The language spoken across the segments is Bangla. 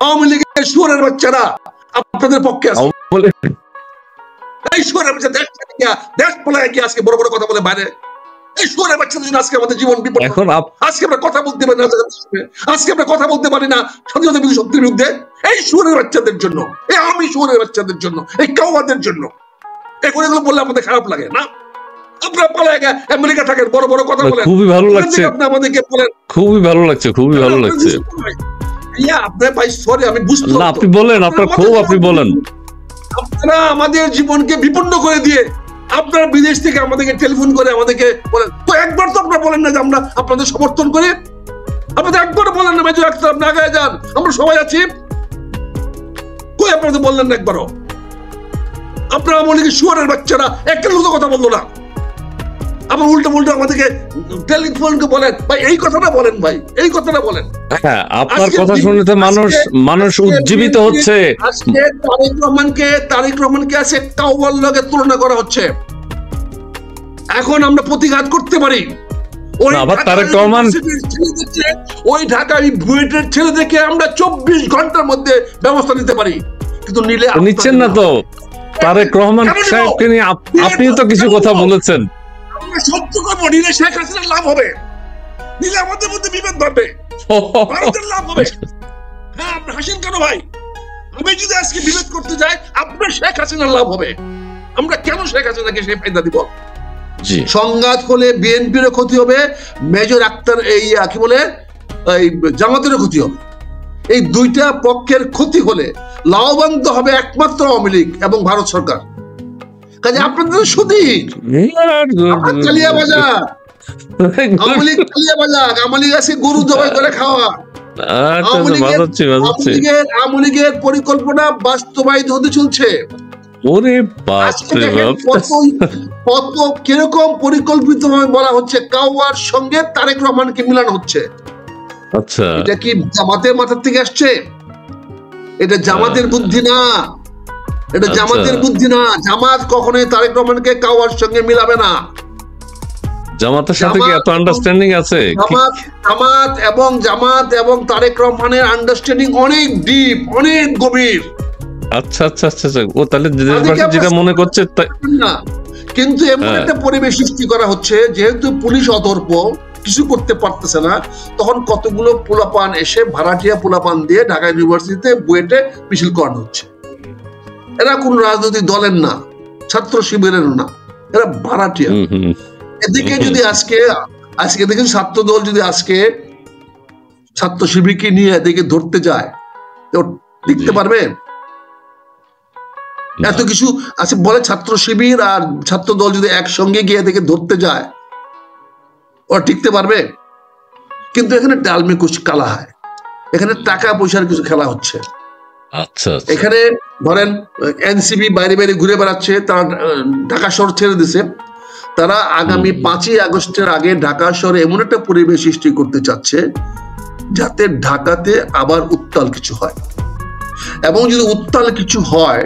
আওয়ামী লীগের শুয়োরের বাচ্চারা আপনাদের পক্ষে আছে। এই শুয়োরের বাচ্চা দেশ পলায় গিয়ে আজকে বড় বড় কথা বলে বাইরে, এই শুয়োরের বাচ্চাদের জন্য আজকে আমাদের জীবন বিপদ। এখন আজকে আমরা কথা বলতে পারি না, আজকে আমরা কথা বলতে পারি না স্বাধীনতা বিরোধী শক্তির বিরুদ্ধে, এই শুয়োরের বাচ্চাদের জন্য, এই আওয়ামী শুয়োরের বাচ্চাদের জন্য, এই কাওয়াদের জন্য। এখন এগুলো বললে আমাদের খারাপ লাগে না? আপনারা পালায় গিয়ে আমেরিকা থাকেন, বড় বড় কথা বলেন, খুবই ভালো লাগছে, আমাদেরকে বলেন, খুবই ভালো লাগছে, খুবই ভালো লাগছে। আপনার ভাই সরি, আমি বুঝতে না, আপনি বলেন, আপনার খুব, আপনি বলেন। আপনারা আমাদের জীবনকে বিপন্ন করে দিয়ে আপনারা বিদেশ থেকে আমাদেরকে টেলিফোন করে আমাদেরকে বলেন, তো একবার তো আপনারা বলেন না যে আমরা আপনাদের সমর্থন করি? আপনাদের একবার বলেন না মেজর আক্তার আপনি আগায় যান, আমরা সবাই আছি? কই আপনাদের বললেন না একবারও? আপনারা আমাদের শুয়োরের বাচ্চারা একটা লোক কথা বললো না, আবার উল্টো উল্টো আমাদেরকে টেলিফোনকে বলেন ভাই এই কথাটা বলেন, ভাই এই কথাটা বলেন। হ্যাঁ, আপনার কথা শুনলে তো মানুষ উজ্জীবিত হচ্ছে। আজকে তারেক রহমানকে আছে কাওয়ার লগে তুলনা করা হচ্ছে। এখন আমরা প্রতিঘাত করতে পারি, আবার তারেক রহমান ওই ঢাকার বুয়েটের ছেলেদেরকে আমরা 24 ঘন্টার মধ্যে ব্যবস্থা নিতে পারি, কিন্তু নিলে নিচ্ছেন না তো। তারেক রহমান সাহেবকে নিয়ে আপনিও তো কিছু কথা বলেছেন। আমরা সত্য করবো, নিলে শেখ হাসিনার লাভ হবে, নিলে আমাদের মধ্যে বিভেদ বাড়বে, ভারতের লাভ হবে। হ্যাঁ, আপনি হাসেন কেন ভাই? আমি যদি আজকে বিভেদ করতে যাই, আপনার শেখ হাসিনার লাভ হবে। আমরা কেন শেখ হাসিনাকে সে ফায়দা দিব? সংঘাত হলে বিএনপির ক্ষতি হবে, মেজর আক্তার এই কি বলে এই জামাতের ক্ষতি হবে। এই দুইটা পক্ষের ক্ষতি হলে লাভবান হবে একমাত্র আওয়ামী লীগ এবং ভারত সরকার। কাজে আপনাদের সুদীর কালিয়া বাজার, আওয়ামী লীগ কালিয়া বাজার, আওয়ামী লীগ আছে গরু জবাই করে খাওয়া। আওয়ামী লীগের পরিকল্পনা বাস্তবায়িত হতে চলছে। কত কিরকম পরিকল্পিত ভাবে বলা হচ্ছে কাওয়ার সঙ্গে তারেক রহমানকে মিলানো হচ্ছে। আচ্ছা, এটা কি জামাতের মাথার থেকে আসছে? এটা জামাতের বুদ্ধি না, এটা জামাতের বুদ্ধি না। জামাত কখনোই তারেক রহমানকে কাওয়ার সঙ্গে মিলাবে না। জামাতের সাথে কি এত আন্ডারস্ট্যান্ডিং আছে? জামাত এবং তারেক রহমানের আন্ডারস্ট্যান্ডিং অনেক ডিপ, অনেক গভীর। আচ্ছা আচ্ছা আচ্ছা, ও তাহলে দেশবাসী যেটা মনে করছে না, কিন্তু এমন একটা পরিবেশ সৃষ্টি করা হচ্ছে, যেহেতু পুলিশ অতর্ক, কিছু করতে পারতেছে না, তখন কতগুলো পোলাপান এসে ভাড়াটিয়া পোলাপান দিয়ে ঢাকা ইউনিভার্সিটিতে বুয়েটে মিছিল করানো হচ্ছে। এরা কোন রাজনৈতিক দলের না, ছাত্র শিবিরের না, এরা ভাড়াটিয়া। এদিকে যদি আজকে দেখেন ছাত্র দল যদি আজকে ছাত্র শিবিরকে নিয়ে এদিকে ধরতে যায়, দেখতে পারবে? এত কিছু আছে বলে ছাত্র শিবির আর ছাত্র দল যদি একসঙ্গে গিয়ে এদিকে ধরতে যায়, ওরা টিকতে পারবে? কিন্তু এখানে ডালমে কুচ কালা হয়, এখানে টাকা পয়সার কিছু খেলা হচ্ছে। আচ্ছা, এখানে ধরেন এনসিপি বাইরে বাইরে ঘুরে বেড়াচ্ছে, তারা ঢাকা শহর ছেড়ে দিছে। তারা আগামী 5ই আগস্টের আগে ঢাকা শহরে এমন একটা পরিবেশ সৃষ্টি করতে চাচ্ছে যাতে ঢাকাতে আবার উত্তাল কিছু হয়, এবং যদি উত্তাল কিছু হয়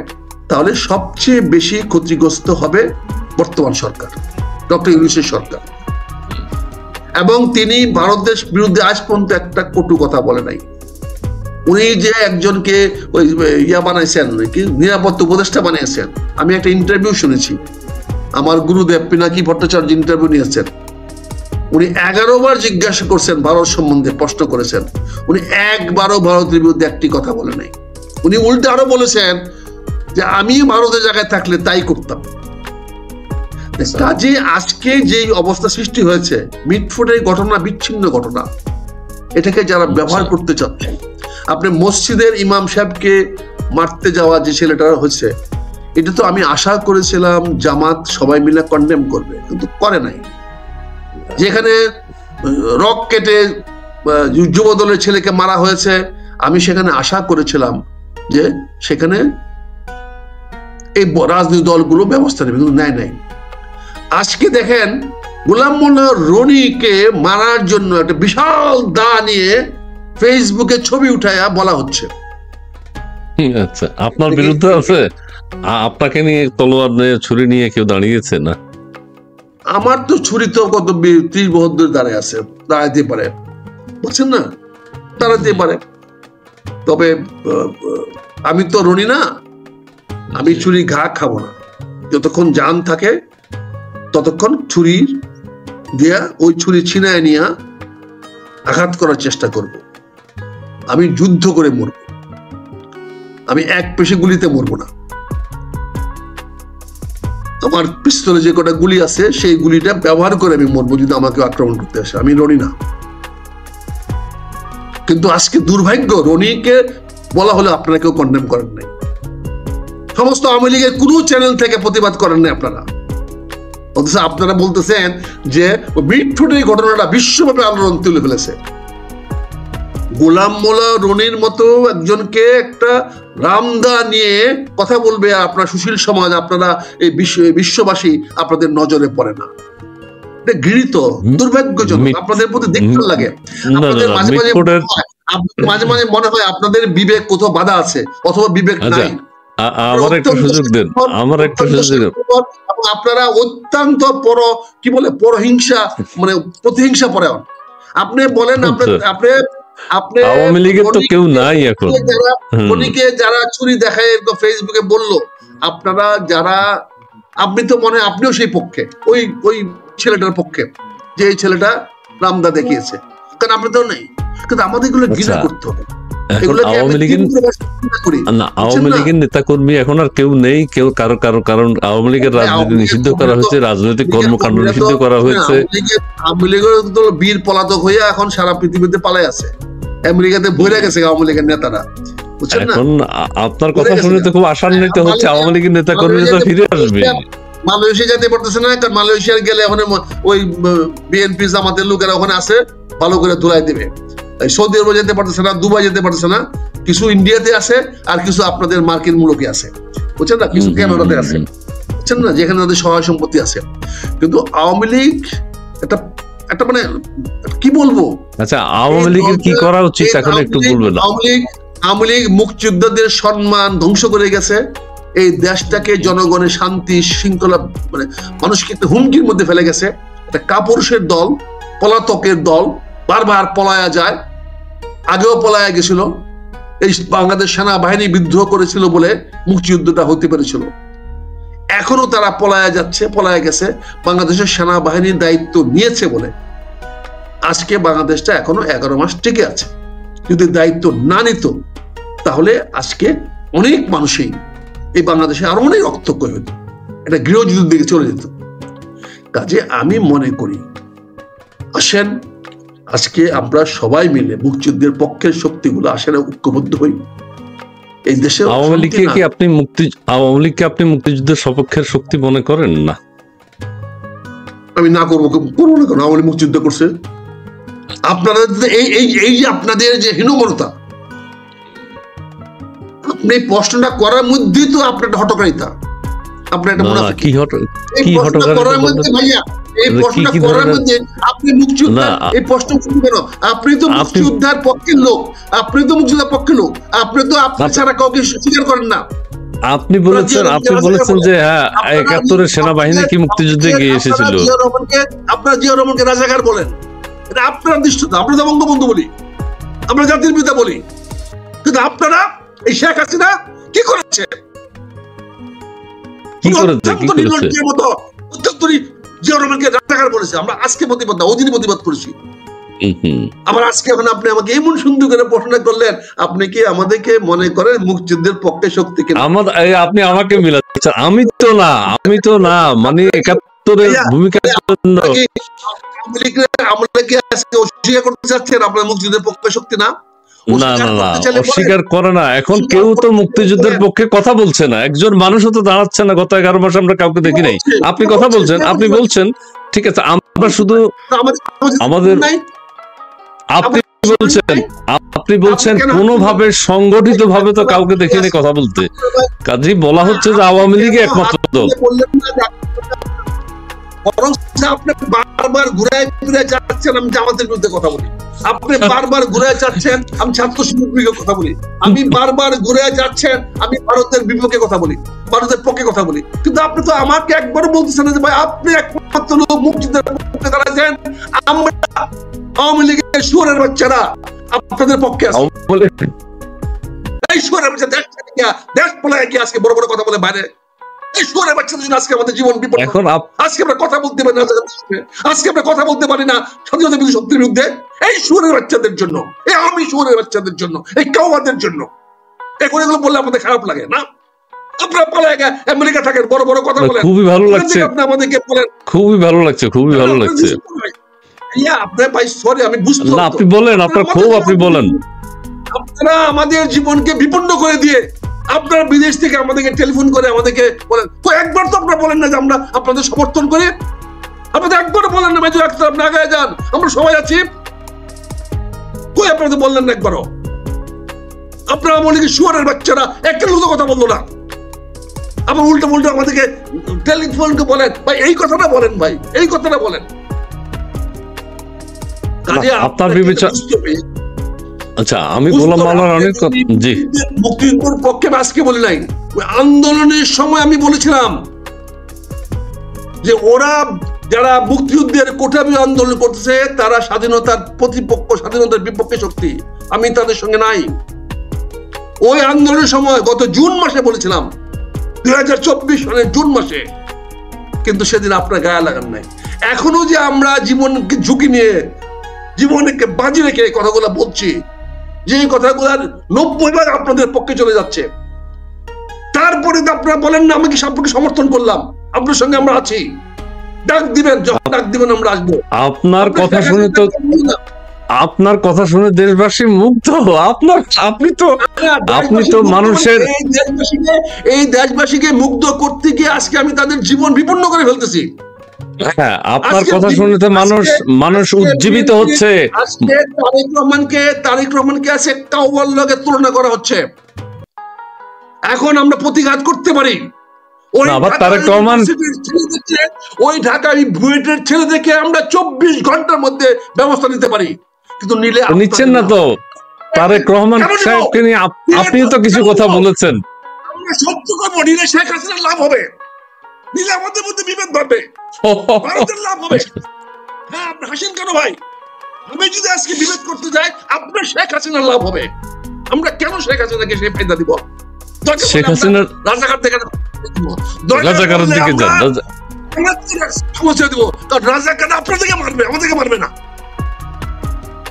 তাহলে সবচেয়ে বেশি ক্ষতিগ্রস্ত হবে বর্তমান সরকার, ডক্টর ইউনূসের সরকার। এবং তিনি ভারতের বিরুদ্ধে আজ পর্যন্ত একটা কটু কথা বলে নাই। উনি যে একজনকে ওই বানাইছেন, কি নিরাপত্তা উপদেষ্টা বানিয়েছেন, আমি একটা ইন্টারভিউ শুনেছি, আমার গুরুদেব পিনাকি ভট্টাচার্য ইন্টারভিউ নিয়েছেন। উনি 11 বার জিজ্ঞাসা করছেন ভারত সম্বন্ধে, প্রশ্ন করেছেন, উনি একবারও ভারতের বিরুদ্ধে একটি কথা বলে নাই। উনি উল্টে আরো বলেছেন যে আমি ভারতের জায়গায় থাকলে তাই করতাম। কাজে আজকে যে অবস্থা সৃষ্টি হয়েছে, মিটফোর্ডের ঘটনা বিচ্ছিন্ন ঘটনা, এটাকে যারা ব্যবহার করতে চাচ্ছে, আপনি মসজিদের ইমাম সাহেবকে মারতে যাওয়া যে ছেলেটা হয়েছে, এটা তো আমি আশা করেছিলাম জামাত সবাই মিলে কন্ডেম করবে, কিন্তু করে নাই। যেখানে রক কেটে যুব দলের ছেলেকে মারা হয়েছে, আমি সেখানে আশা করেছিলাম যে সেখানে এই রাজনৈতিক দলগুলো ব্যবস্থা নেবে, কিন্তু নেয় নাই। আজকে দেখেন গোলাম মোল্লা রনিকে মারার জন্য একটা বিশাল দা নিয়ে ফেসবুকে ছবি উঠায়া বলা হচ্ছে। আচ্ছা, আপনার বিরুদ্ধে আছে? আপনাকে নিয়ে তলোয়ার নিয়ে ছুরি নিয়ে কেউ দাঁড়িয়েছে না? আমার তো ছুরি তো কত 30 বছর দাঁড়িয়ে আছে, দাঁড়াইতে পারে, বুঝছেন না, দাঁড়াতে পারে। তবে আমি তো রনি না, আমি ছুরি ঘা খাবো না। যতক্ষণ জান থাকে ততক্ষণ ছুরি দিয়া ওই ছুরি ছিনায় নিয়ে আঘাত করার চেষ্টা করব। আমি যুদ্ধ করে মরব, আমি এক পেশে গুলিতে মরবো না। আমার পিস্তলে যে কটা গুলি আছে সেই গুলিটা ব্যবহার করে আমি মরবো যদি আমাকে আক্রমণ করতে আসে। আমি রনি না। কিন্তু আজকে দুর্ভাগ্য, রনিকে বলা হলে আপনারা কেউ কন্ডেম করেন নাই। সমস্ত আওয়ামী লীগের কোন চ্যানেল থেকে প্রতিবাদ করেন নাই আপনারা। অথচ আপনারা বলতেছেন যে মিটফুটের এই ঘটনাটা বিশ্বব্যাপী আলোড়ন তুলে ফেলেছে। গোলাম মোল্লা রনির মতো একজনকে একটা রামদা নিয়ে কথা বলবে আপনার সুশীল সমাজ, আপনারা এই বিশ্ববাসী আপনাদের নজরে পড়ে না। এটা ঘৃণিত, দুর্ভাগ্যজনক। আপনাদের প্রতি দেখতে লাগে। আপনাদের মাঝে মাঝে মনে হয় আপনাদের বিবেক কোথাও বাধা আছে অথবা বিবেক নাই। আমার একটা সুযোগ দেন, আমার একটা সুযোগ দেন। আপনারা অত্যন্ত পরহিংসা, মানে প্রতিহিংসা পরায়ণ। আপনি বলেন আপনি আওয়ামী লীগের তো কেউ নাই এখন। রনিকে যারা ছুরি দেখায় ফেসবুকে বললো, আপনারা যারা, আপনি তো মনে হয় আপনিও সেই পক্ষে, ওই ছেলেটার পক্ষে যে এই ছেলেটা রামদা দেখিয়েছে, কারণ আপনি তো নেই। কিন্তু আমাদের এগুলো ঘৃণা করতে হবে। আওয়ামী লীগের নেতা কর্মী এখন আর কেউ নেই, কেউ কারণ আওয়ামী লীগের রাজনীতি নিষিদ্ধ করা হয়েছে, রাজনৈতিক কর্মকাণ্ড নিষিদ্ধ করা হয়েছে। আওয়ামী লীগের বীর পলাতক হয়ে এখন সারা পৃথিবীতে পালাই আছে। আমেরিকাতে ভরে গেছে আওয়ামী লীগের নেতারা। এখন আপনার কথা শুনে তো খুব আশান্বিত হচ্ছে, আওয়ামী লীগের নেতা কর্মীরা ফিরে আসবে। মালয়েশিয়া যেতে পারতেছে না, কারণ মালয়েশিয়ার গেলে ওখানে ওই বিএনপি জামাতের লোকেরা ওখানে আছে, ভালো করে ধুলাই দেবে। সৌদি আরবে যেতে পারতেছে না, দুবাই যেতে পারতেছে না, কিছু ইন্ডিয়াতে আছে আর কিছু আপনাদের মার্কিন মূলকে আছে, বুঝছেন না, কিছু কানাডাতে আছে, বুঝছেন না, যেখানে তাদের সহায় সম্পত্তি আছে। কিন্তু আওয়ামী লীগ একটা মানে কি বলবো। আচ্ছা, আওয়ামী লীগের কি করা উচিত এখন একটু বলবেন? আওয়ামী লীগ মুক্তিযোদ্ধাদের সম্মান ধ্বংস করে গেছে, এই দেশটাকে জনগণের শান্তি শৃঙ্খলা, মানে মানুষকে একটা হুমকির মধ্যে ফেলে গেছে। একটা কাপুরুষের দল, পলাতকের দল, বারবার পলায়া যায়, আগেও পলায়া গেছিল। এই বাংলাদেশ সেনাবাহিনী বিদ্রোহ করেছিল বলে মুক্তিযুদ্ধটা হতে পেরেছিল। এখনো তারা পলায়া গেছে, বাংলাদেশের সেনাবাহিনীর দায়িত্ব নিয়েছে বলে আজকে বাংলাদেশটা এখনো 11 মাস টিকে আছে। যদি দায়িত্ব না নিত তাহলে আজকে অনেক মানুষই এই বাংলাদেশে আরো অনেক রক্তক্ষয় হতো, একটা গৃহযুদ্ধের দিকে চলে যেত। কাজে আমি মনে করি, আসেন আজকে আমরা সবাই মিলে মুক্তিযুদ্ধের পক্ষের শক্তিগুলো আসলে ঐক্যবদ্ধ হই। এই দেশে আওয়ামী লীগকে কি আপনি মুক্তিযুদ্ধের সপক্ষের শক্তি মনে করেন? না, আমি না করবো না, কেন? আওয়ামী লীগ মুক্তিযুদ্ধ করছে। আপনারা এই আপনাদের যে হীনমনতা, আপনি প্রশ্নটা করার মধ্যেই তো আপনার হটকারিতা, আপনার একটা মুনাফিকি। ভাইয়া এই প্রশ্নটা করার মধ্যে আপনি মুক্তিযোদ্ধা, এই প্রশ্ন কেন? আপনি তো মুক্তিযোদ্ধার পক্ষের লোক, আপনি তো মুক্তিযোদ্ধার পক্ষের লোক, আপনি তো আপনি ছাড়া কাউকে স্বীকার করেন না। আপনি বলেছেন যে হ্যাঁ 71-এর সেনাবাহিনী কি মুক্তিযুদ্ধে গিয়ে এসেছিল। আপনারা জিয়া রহমানকে রাজাকার বলেন, এটা আপনার দৃষ্টতা। আমরা তো বঙ্গবন্ধু বলি, আমরা জাতির পিতা বলি, কিন্তু আপনারা এই শেখ হাসিনা কি করেছে? জিয়া রহমানকে রাজাকার বলেছে। আমরা আজকে প্রতিবাদ না, ওদিনই প্রতিবাদ করেছি। আবার আজকে এখন আপনি আমাকে এমন সুন্দর করে প্রশ্ন করলেন, আপনি কি আমাদেরকে মনে করেন মুক্তিযুদ্ধের পক্ষে শক্তি? আপনি আমাকে মিলাচ্ছেন। আমি তো না মানে 71-এর ভূমিকার জন্য অস্বীকার করতে চাচ্ছেন আপনার মুক্তিযুদ্ধের পক্ষে শক্তি না? না, অস্বীকার করে না। এখন কেউ তো মুক্তিযুদ্ধের পক্ষে কথা বলছে না, একজন মানুষও তো দাঁড়াচ্ছে না। গত 11 মাস আমরা কাউকে দেখি নাই। আপনি কথা বলছেন, আপনি বলছেন, ঠিক আছে, আমরা শুধু আমাদের আপনি বলছেন কোনোভাবে সংগঠিত ভাবে তো কাউকে দেখিনি কথা বলতে। কাজেই বলা হচ্ছে যে আওয়ামী লীগ একমাত্র দল। আপনি বারবার ঘুরায় ফিরে যাচ্ছেন আমি জামাতের বিরুদ্ধে কথা বলি, আপনি বারবার ঘুরে যাচ্ছেন আমি ছাত্র শিবিরের কথা বলি, আমি বারবার ঘুরে যাচ্ছেন আমি ভারতের বিপক্ষে কথা বলি, ভারতের পক্ষে কথা বলি। কিন্তু আপনি তো আমাকে একবার বলতেছেন যে ভাই আপনি একমাত্র লোক মুক্তিযুদ্ধের পক্ষে দাঁড়াচ্ছেন, আমরা আওয়ামী লীগের সুরের বাচ্চারা আপনাদের পক্ষে আছে। এই শুয়োরের বাচ্চা দেশ পলায় গিয়ে আজকে বড় বড় কথা বলে বাইরে, এই শুয়োরের বাচ্চাদের জন্য আজকে আমাদের জীবন বিপদ। এখন আজকে আমরা কথা বলতে পারি না, আজকে আমরা কথা বলতে পারি না স্বাধীনতা বিরোধী শক্তির বিরুদ্ধে, এই শুয়োরের বাচ্চাদের জন্য, এই আমি শুয়োরের বাচ্চাদের জন্য, এই কাউয়াদের জন্য। এখন এগুলো বললে আমাদের খারাপ লাগে না? আপনারা পালায় গিয়ে আমেরিকা থাকেন, বড় বড় কথা বলেন, খুবই ভালো লাগছে, আমাদেরকে বলেন, খুবই ভালো লাগছে, খুবই ভালো লাগছে। আপনার ভাই সরি, আমি বুঝতে না, আপনি বলেন, আপনার খুব, আপনি বলেন। আপনারা আমাদের জীবনকে বিপন্ন করে দিয়ে আপনারা বিদেশ থেকে আমাদেরকে টেলিফোন করে আমাদেরকে বলেন, তো একবার তো আপনারা বলেন না যে আমরা আপনাদের সমর্থন করি? আপনাদের একবার বলেন না মেজর আক্তার আপনি আগায় যান, আমরা সবাই আছি? কই আপনাদের বললেন না একবারও? আপনারা মনে কি শুয়োরের বাচ্চারা একটা লোক কথা বললো না, আবার উল্টো উল্টো আমাদেরকে টেলিফোনকে বলেন ভাই এই কথাটা বলেন, ভাই এই কথাটা বলেন। আপনার বিবেচনা, আচ্ছা আমি বললাম আমার অনেক কথা, জি মুক্তিযুদ্ধের পক্ষে আজকে বলি নাই, আন্দোলনের সময় আমি বলেছিলাম যে ওরা যারা মুক্তিযুদ্ধের কোটাবি আন্দোলন করতেছে তারা স্বাধীনতার প্রতিপক্ষ, স্বাধীনতার বিপক্ষে শক্তি, আমি তাদের সঙ্গে নাই। ওই আন্দোলনের সময় গত জুন মাসে বলেছিলাম, 2024 সালের জুন মাসে, কিন্তু সেদিন আপনার গায়ে লাগান নাই। এখনো যে আমরা জীবনকে ঝুঁকি নিয়ে, জীবনকে বাজি রেখে এই কথাগুলো বলছি, যে কথাগুলার 90% আপনাদের পক্ষে চলে যাচ্ছে, তারপরে আপনারা বলেন না আমি কি সবকে সমর্থন করলাম, আপনার সঙ্গে আমরা আছি, ডাক দিবেন, যখন ডাক দিবেন আমরা আসবো। আপনার কথা শুনে তো, আপনার কথা শুনে দেশবাসী মুগ্ধ। আপনি তো মানুষের, এই দেশবাসীকে মুগ্ধ করতে গিয়ে আজকে আমি তাদের জীবন বিপন্ন করে ফেলতেছি। হ্যাঁ, আপনার কথা শুনে তো মানুষ উজ্জীবিত হচ্ছে। আজকে তারেক রহমানকে আছে কাউয়ার লগে তুলনা করা হচ্ছে। এখন আমরা প্রতিঘাত করতে পারি। তারেক রহমান ওই ঢাকায় বুয়েটের ছেলেদেরকে আমরা 24 ঘন্টার মধ্যে ব্যবস্থা নিতে পারি, কিন্তু নিচ্ছেন না তো। তারেক রহমান সাহেবকে নিয়ে আপনিও তো কিছু কথা বলেছেন। আমরা সহ্য করবো, নিলে শেখ হাসিনার লাভ হবে, নিলে আমাদের মধ্যে বিভেদ বাড়বে, ভারতের লাভ হবে। হ্যাঁ, আপনি হাসেন কেন ভাই? আমি যদি আজকে বিভেদ করতে যাই আপনার শেখ হাসিনার লাভ হবে। আমরা কেন শেখ হাসিনাকে সে ফায়দা দিব? শেখ হাসিনার রাজাকার থেকে রাজাকারের দিকে যান, সমস্যা দিব, কারণ রাজাকার আপনাদেরকে মারবে, আমাদেরকে মারবে না।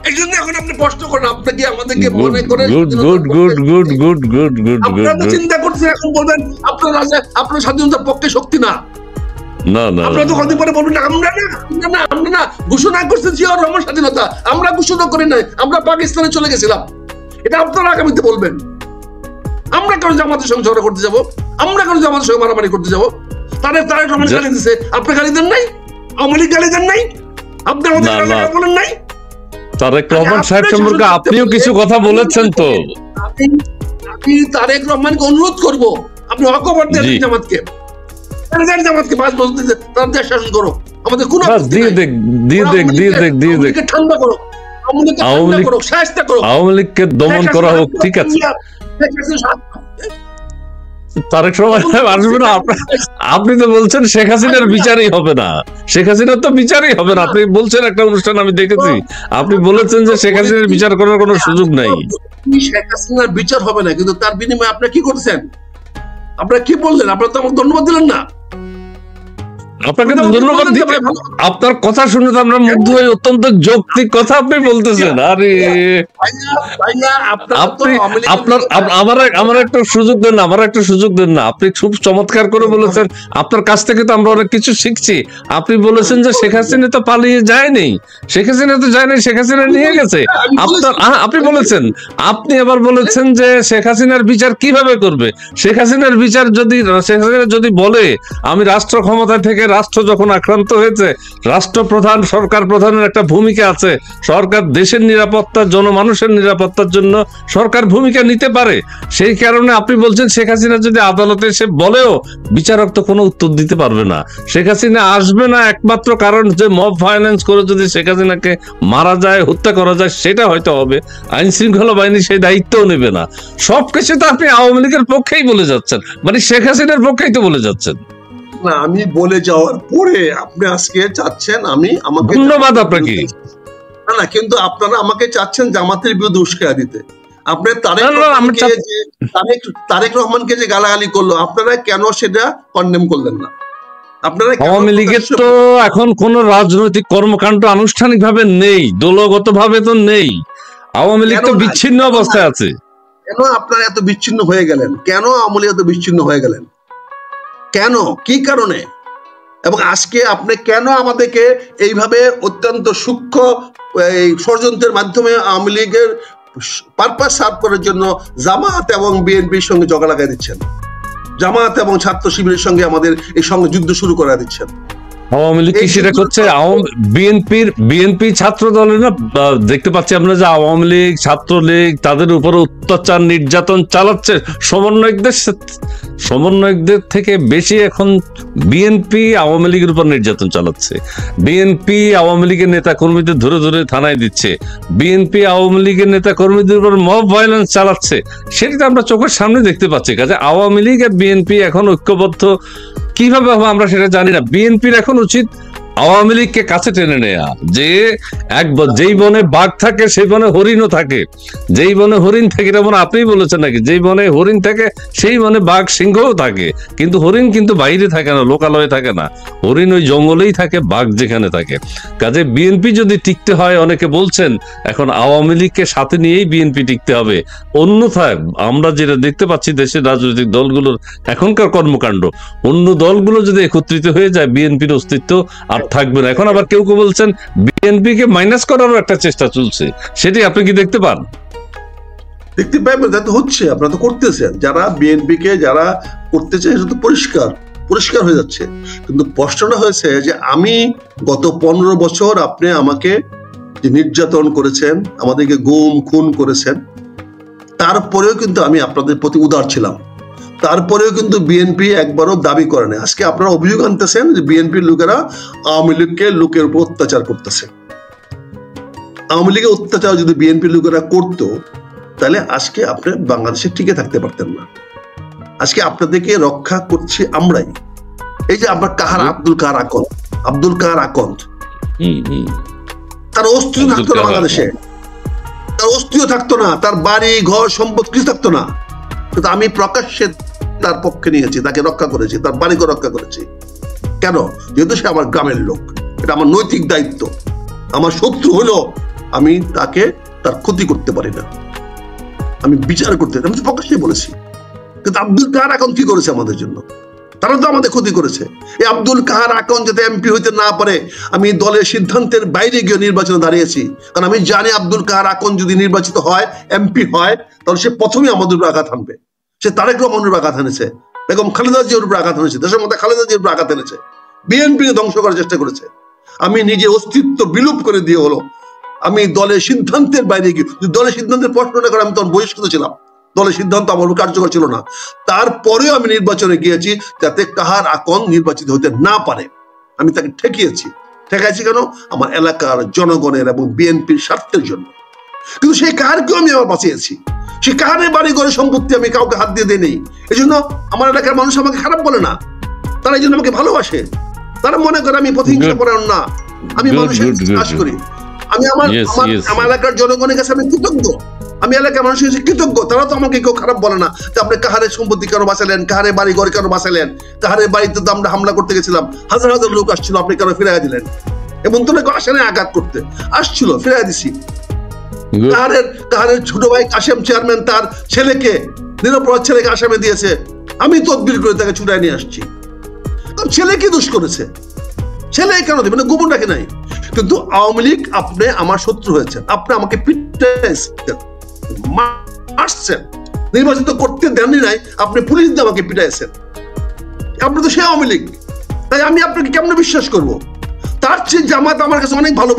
এই জন্য এখন আপনি প্রশ্ন করেন, আপনাকে আমাদেরকে মনে করেন আপনারা চিন্তা করছেন, এখন বলবেন আপনার স্বাধীনতার পক্ষে শক্তি না। আপনারা তো কদিন পরে বলবেন আমরা না ঘোষণা করছে জিয়াউর রহমান স্বাধীনতা, আমরা ঘোষণা করি নাই, আমরা পাকিস্তানে চলে গেছিলাম। এটা আপনারা আগামীতে বলবেন। আমরা কেন জামাতের সঙ্গে ঝগড়া করতে যাবো? আমরা কেন জামাতের সঙ্গে মারামারি করতে যাবো? তারেক রহমান গালি দিচ্ছে, আপনি গালি দেন নাই? আওয়ামী লীগ গালি দেন নাই? আপনি আমাদের বলেন নাই? তারেক রহমান সাহেব সম্পর্কে আপনিও কিছু কথা বলেছেন তো। আমি তারেক রহমানকে অনুরোধ করবো, আপনি অকবর দেন জামাতকে, 5 বছর তার দেশ শাসন করো, আমাদের কোন ঠান্ডা করো, আওয়ামী লীগকে দমন করা হোক, ঠিক আছে। তারেক রহমান সাহেব আসবে না? আপনি তো বলছেন শেখ হাসিনার বিচারই হবে না, শেখ হাসিনার তো বিচারই হবে না। আপনি বলছেন একটা অনুষ্ঠান আমি দেখেছি, আপনি বলেছেন যে শেখ হাসিনার বিচার করার কোনো সুযোগ নাই। শেখ হাসিনার বিচার হবে না, কিন্তু তার বিনিময়ে আপনি কি করছেন? আপনারা কি বললেন? আপনারা তো আমাকে ধন্যবাদ দিলেন না। আপনাকে ধন্যবাদ দিই, আপনার কথা শুনে তো আমরা মুগ্ধ হয়ে, অত্যন্ত যৌক্তিক কথা আপনি বলতেছেন। আরে আমার একটা সুযোগ দেন না, আপনি খুব চমৎকার করে বলেছেন। আপনার কাছ থেকে তো আমরা অনেক কিছু শিখছি। আপনি বলেছেন যে শেখ হাসিনা তো পালিয়ে যায়নি, শেখ হাসিনা নিয়ে গেছে। আপনি বলেছেন, আপনি আবার বলেছেন যে শেখ হাসিনার বিচার কিভাবে করবে? শেখ হাসিনার বিচার যদি বলে আমি রাষ্ট্র ক্ষমতা থেকে, রাষ্ট্র যখন আক্রান্ত হয়েছে, রাষ্ট্রপ্রধান, সরকার প্রধানের একটা ভূমিকা আছে, সরকার দেশের নিরাপত্তা, জনমানুষের নিরাপত্তার জন্য সরকার ভূমিকা নিতে পারে। সেই কারণে আপনি বলছেন শেখ হাসিনা যদি আদালতে এসে বলেও বিচারক তো কোনো উত্তর দিতে পারবে না, শেখ হাসিনা আসবে না, একমাত্র কারণ যে মব ভায়োলেন্স করে যদি শেখ হাসিনাকে মারা যায়, হত্যা করা যায়, সেটা হয়তো হবে। আইন শৃঙ্খলা বাহিনী সেই দায়িত্বও নেবে না। সবকিছু তো আপনি আওয়ামী লীগের পক্ষেই বলে যাচ্ছেন, মানে শেখ হাসিনার পক্ষেই তো বলে যাচ্ছেন। না, আমি বলে যাওয়ার পরে আপনি আজকে চাচ্ছেন আমাকে ধন্যবাদ আপনাকে। না, কিন্তু আপনারা আমাকে চাচ্ছেন জামাতের বিরুদ্ধে উস্কায়া দিতে। আপনি তারেক রহমানকে যে গালাগালি করলো, আপনারা কেন সেটা কন্ডেম করলেন না? আওয়ামী লীগের তো এখন কোন রাজনৈতিক কর্মকাণ্ড আনুষ্ঠানিক ভাবে নেই, দলগত ভাবে তো নেই। আওয়ামী লীগ তো বিচ্ছিন্ন অবস্থায় আছে। কেন আপনারা এত বিচ্ছিন্ন হয়ে গেলেন? কেন আওয়ামী লীগ এত বিচ্ছিন্ন হয়ে গেলেন? কেন, কি কারণে? এবং আজকে আপনি কেন আমাদেরকে এইভাবে অত্যন্ত সূক্ষ্ম ষড়যন্ত্রের মাধ্যমে আওয়ামী লীগের পারপাস সার্ভ করার জন্য জামাত এবং বিএনপির সঙ্গে জগা লাগাই দিচ্ছেন? জামাত এবং ছাত্র শিবিরের সঙ্গে আমাদের এই সঙ্গে যুদ্ধ শুরু করে দিচ্ছেন। আওয়ামী লীগ কি সেটা করছে? বিএনপি ছাত্র দলের না দেখতে পাচ্ছি আমরা যে আওয়ামী লীগ ছাত্রলীগ তাদের উপর অত্যাচার নির্যাতন চালাচ্ছে। সমন্বয়কদের থেকে বেশি এখন বিএনপি আওয়ামী লীগের উপর নির্যাতন চালাচ্ছে। বিএনপি আওয়ামী লীগের নেতা কর্মীদের ধরে ধরে থানায় দিচ্ছে। বিএনপি আওয়ামী লীগের নেতা কর্মীদের উপর মব ভায়োলেন্স চালাচ্ছে। সেটা আমরা চোখের সামনে দেখতে পাচ্ছি। কাজে আওয়ামী লীগ আর বিএনপি এখন ঐক্যবদ্ধ কিভাবে হবে আমরা সেটা জানি না। বিএনপির এখন উচিত আওয়ামী লীগকে কাছে টেনে নেয়া, যে যেই বনে বাঘ থাকে সেই বনে হরিণও থাকে, যেই বনে হরিণ থাকে, যেমন আপনি বলেছেন নাকি, যেই বনে হরিণ থাকে সেই বনে বাঘ সিংহও থাকে, কিন্তু হরিণ কিন্তু বাইরে থাকে না, লোকালয়ে থাকে না, হরিণ ওই জঙ্গলেই থাকে, বাঘ যেখানে থাকে। কাজে বিএনপি যদি টিকতে হয়, অনেকে বলছেন এখন আওয়ামী লীগকে সাথে নিয়েই বিএনপি টিকতে হবে। অন্যথায় আমরা যেটা দেখতে পাচ্ছি দেশের রাজনৈতিক দলগুলোর এখনকার কর্মকাণ্ড, অন্য দলগুলো যদি একত্রিত হয়ে যায় বিএনপির অস্তিত্ব আর থাকবে না। এখন আবার কেউ কেউ বলছেন বিএনপি কে মাইনাস করারও একটা চেষ্টা চলছে, সেটি আপনি কি দেখতে পান? দেখতে পাবেন, তা তো হচ্ছে, আপনারা তো করতেছেন। যারা বিএনপি কে যারা করতেছে সেটা তো পরিষ্কার হয়ে যাচ্ছে। কিন্তু প্রশ্নটা হয়েছে যে আমি গত 15 বছর আপনি আমাকে যে নির্যাতন করেছেন, আমাদেরকে গুম খুন করেছেন, তারপরেও কিন্তু আমি আপনাদের প্রতি উদার ছিলাম। তারপরেও কিন্তু বিএনপি একবারও দাবি করে না। আজকে আপনারা অভিযোগ আনতেছেন যে বিএনপির লোকেরা আওয়ামী লীগকে লোকের উপর অত্যাচার করতেছে। আওয়ামী লীগের অত্যাচার যদি বিএনপির লোকেরা করতো, তাহলে আজকে আপনি বাংলাদেশে টিকে থাকতে পারতেন না। আজকে আপনাদেরকে রক্ষা করছি আমরাই। এই যে আপনার আব্দুল কাহার আকন্দ, তার অস্তিত্ব থাকতো না বাংলাদেশে, তার অস্তিত্ব থাকতো না, তার বাড়ি ঘর সম্পদ কিছু থাকতো না। কিন্তু আমি প্রকাশ্যে তার পক্ষে নিয়েছি, তাকে রক্ষা করেছি, তার বাড়িকে রক্ষা করেছি। কেন? যেহেতু সে আমার গ্রামের লোক, এটা আমার নৈতিক দায়িত্ব। আমার শত্রু হলো আমি তাকে তার ক্ষতি করতে পারি না, আমি বিচার করতে, আমি তো প্রকাশ্যে বলেছি। কিন্তু আব্দুল কাহার আকন্দ কি করেছে আমাদের জন্য? তারা তো আমাদের ক্ষতি করেছে। এই আব্দুল কাহার আকন্দ যাতে এমপি হইতে না পারে, আমি দলের সিদ্ধান্তের বাইরে গিয়ে নির্বাচনে দাঁড়িয়েছি। কারণ আমি জানি আব্দুল কাহার আকন্দ যদি নির্বাচিত হয়, এমপি হয়, তাহলে সে প্রথমেই আমাদের উপর আঘাত হানবে। সে তারেক রহমানের উপর আঘাত হানেছে, বেগম খালেদা জিয়ার উপর আঘাত হানেছে, দেশের মধ্যে খালেদা জিয়ার উপর আঘাত এনেছে, বিএনপিকে ধ্বংস করার চেষ্টা করেছে। আমি নিজে অস্তিত্ব বিলোপ করে দিয়ে হলো আমি দলের সিদ্ধান্তের বাইরে গিয়ে, দলের সিদ্ধান্তের প্রশ্নটা করে আমি তখন বহিষ্কৃত ছিলাম, দলের সিদ্ধান্ত আমার কার্যকর ছিল না। তারপরেও আমি নির্বাচনে গিয়েছি যাতে কাহার আকন্দ নির্বাচিত হতে না পারে। আমি তাকে ঠেকাইছি কেন? আমার এলাকার জনগণের এবং বিএনপির স্বার্থের জন্য। কিন্তু সেই কাহারকেও আমি আবার বাঁচিয়েছি। সেই কাহারের বাড়ি ঘরে সম্পত্তি আমি কাউকে হাত দিয়ে দিই। এই জন্য আমার এলাকার মানুষ আমাকে খারাপ বলে না, তারা এই জন্য আমাকে ভালোবাসে। তারা মনে করে আমি প্রতিহিংসা পরায়ণ না, আমি মানুষের কাজ করি। আমি আমার এলাকার জনগণের কাছে আমি কৃতজ্ঞ, আমি এলাকার মানুষের কাছে কৃতজ্ঞ। তারা তো আমাকে কেউ খারাপ বলে না যে আপনি কাহারের সম্পত্তি কেন বাঁচালেন, কাহারের বাড়ি ঘর কেন বাঁচালেন, কাহারের বাড়িতে তো আমরা হামলা করতে গেছিলাম, হাজার হাজার লোক আসছিল, আপনি কেন ফিরাই দিলেন? এবং তো আসে না, আঘাত করতে আসছিল, ফিরাই দিছি। কাহারের ছোট ভাই কাশেম চেয়ারম্যান তার ছেলেকে, নিরপরাধ ছেলেকে আসামে দিয়েছে, আমি তদবির করে তাকে ছুটাই নিয়ে আসছি। ছেলে কি দোষ করেছে? ছেলে কেন দেবে না, গোপন রাখে নাই। কিন্তু আওয়ামী লীগ আপনি আমার শত্রু হয়েছেন, আপনি আমাকে পিটাইছেন, মারছেন, নির্বাচিত করতে দেননি নাই, আপনি পুলিশ দিয়ে আমাকে পিটাইছেন। আপনি তো সে আওয়ামী লীগ, তাই আমি আপনাকে কেমন বিশ্বাস করব? তার চেয়ে জামাত আমার কাছে অনেক ভালো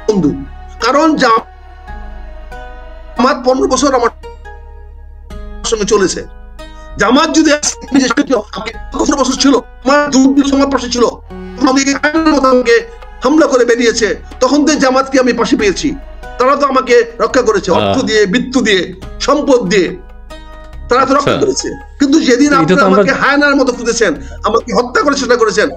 বন্ধু। কারণ জামাত 15 বছর আমার সঙ্গে চলেছে। জামাত যদি বছর ছিল, আমার পাশে ছিল, হামলা করে বেরিয়েছে, তখন তো জামাতকে আমি পাশে পেয়েছি। তারা তো আমাকে রক্ষা করেছে, অর্থ দিয়ে, বৃত্ত দিয়ে, সম্পদ দিয়ে, তারা তো রক্ষা করেছে। কিন্তু যেদিন আপনি আমাকে হায়নার মতো খুঁজেছেন, আমাকে হত্যা করে চেষ্টা করেছেন,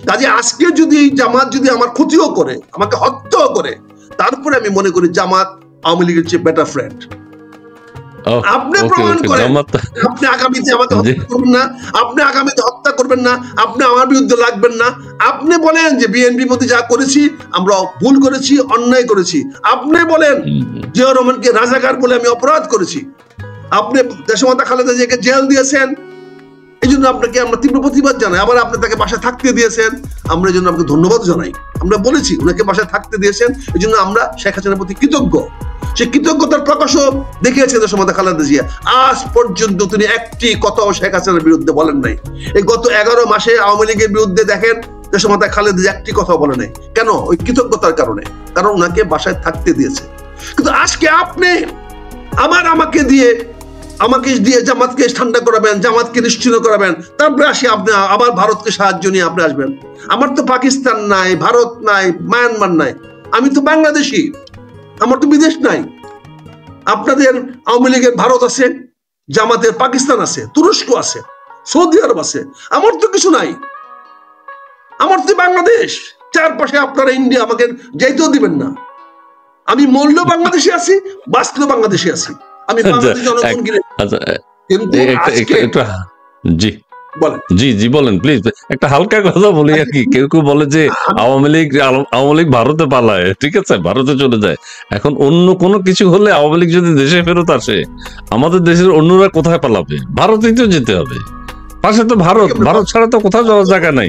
কাজে আজকে যদি জামাত যদি আমার ক্ষতিও করে, আমাকে হত্যাও করে, তারপরে আমি মনে করি জামাত আওয়ামী লীগের চেয়ে বেটার ফ্রেন্ড। আপনি প্রমাণ করেন, আপনি আগামীতে আমাকে হত্যা করবেন না, আপনি আগামীতে হত্যা করবেন না, আপনি আমার বিরুদ্ধে লাগবেন না। আপনি বলেন যে বিএনপির প্রতি যা করেছি আমরা ভুল করেছি, অন্যায় করেছি। আপনি বলেন জিয়া রহমানকে রাজাকার বলে আমি অপরাধ করেছি। আপনি দেশমাতা খালেদা জিয়াকে জেল দিয়েছেন, এই জন্য আপনাকে আমরা তীব্র প্রতিবাদ জানাই। আবার আপনি তাকে বাসায় থাকতে দিয়েছেন, আমরা এই জন্য আপনাকে ধন্যবাদ জানাই। আমরা বলেছি ওনাকে বাসায় থাকতে দিয়েছেন, এই জন্য আমরা শেখ হাসিনার প্রতি কৃতজ্ঞ। সে কৃতজ্ঞতার প্রকাশও দেখিয়েছে দেশমাতা খালেদা জিয়া। আজ পর্যন্ত তিনি একটি কথাও শেখ হাসিনার বিরুদ্ধে বলেন নাই। এই গত 11 মাসে আওয়ামী লীগের বিরুদ্ধে দেখেন দেশমাতা খালেদা জিয়া একটি কথা বলে নাই। কেন? ওই কৃতজ্ঞতার কারণে, কারণ ওনাকে বাসায় থাকতে দিয়েছে। কিন্তু আজকে আপনি আমাকে দিয়ে জামাতকে ঠান্ডা করাবেন, জামাতকে নিশ্চিন্ত করাবেন, তারপরে আসি আপনি আবার ভারতকে সাহায্য নিয়ে আপনি আসবেন। আমার তো পাকিস্তান নাই, ভারত নাই, মায়ানমার নাই, আমি তো বাংলাদেশি, আমার তো বিদেশ নাই। আপনাদের আওয়ামী লীগের ভারত আছে, জামাতের পাকিস্তান আছে, তুরস্ক আছে, সৌদি আরব আছে, আমার তো কিছু নাই, আমার তো বাংলাদেশ। চারপাশে আপনারা ইন্ডিয়া, আমাকে যাইতেও দিবেন না। আমি মূল্য বাংলাদেশে আছি, বাস্তব বাংলাদেশে আছি। আমি বাংলাদেশ জনগণ কিনে জি বলেন প্লিজ। একটা হালকা কথা বলি আর কি। কেউ কেউ বলে যে আওয়ামী লীগ ভারতে পালায়, ঠিক আছে, ভারতে চলে যায়। এখন অন্য কোনো কিছু হলে আওয়ামী লীগ যদি দেশে ফেরত আসে, আমাদের দেশের অন্যরা কোথায় পালাবে? ভারতেই তো যেতে হবে। পাশে তো ভারত ছাড়া তো কোথাও যাওয়ার জায়গা নাই।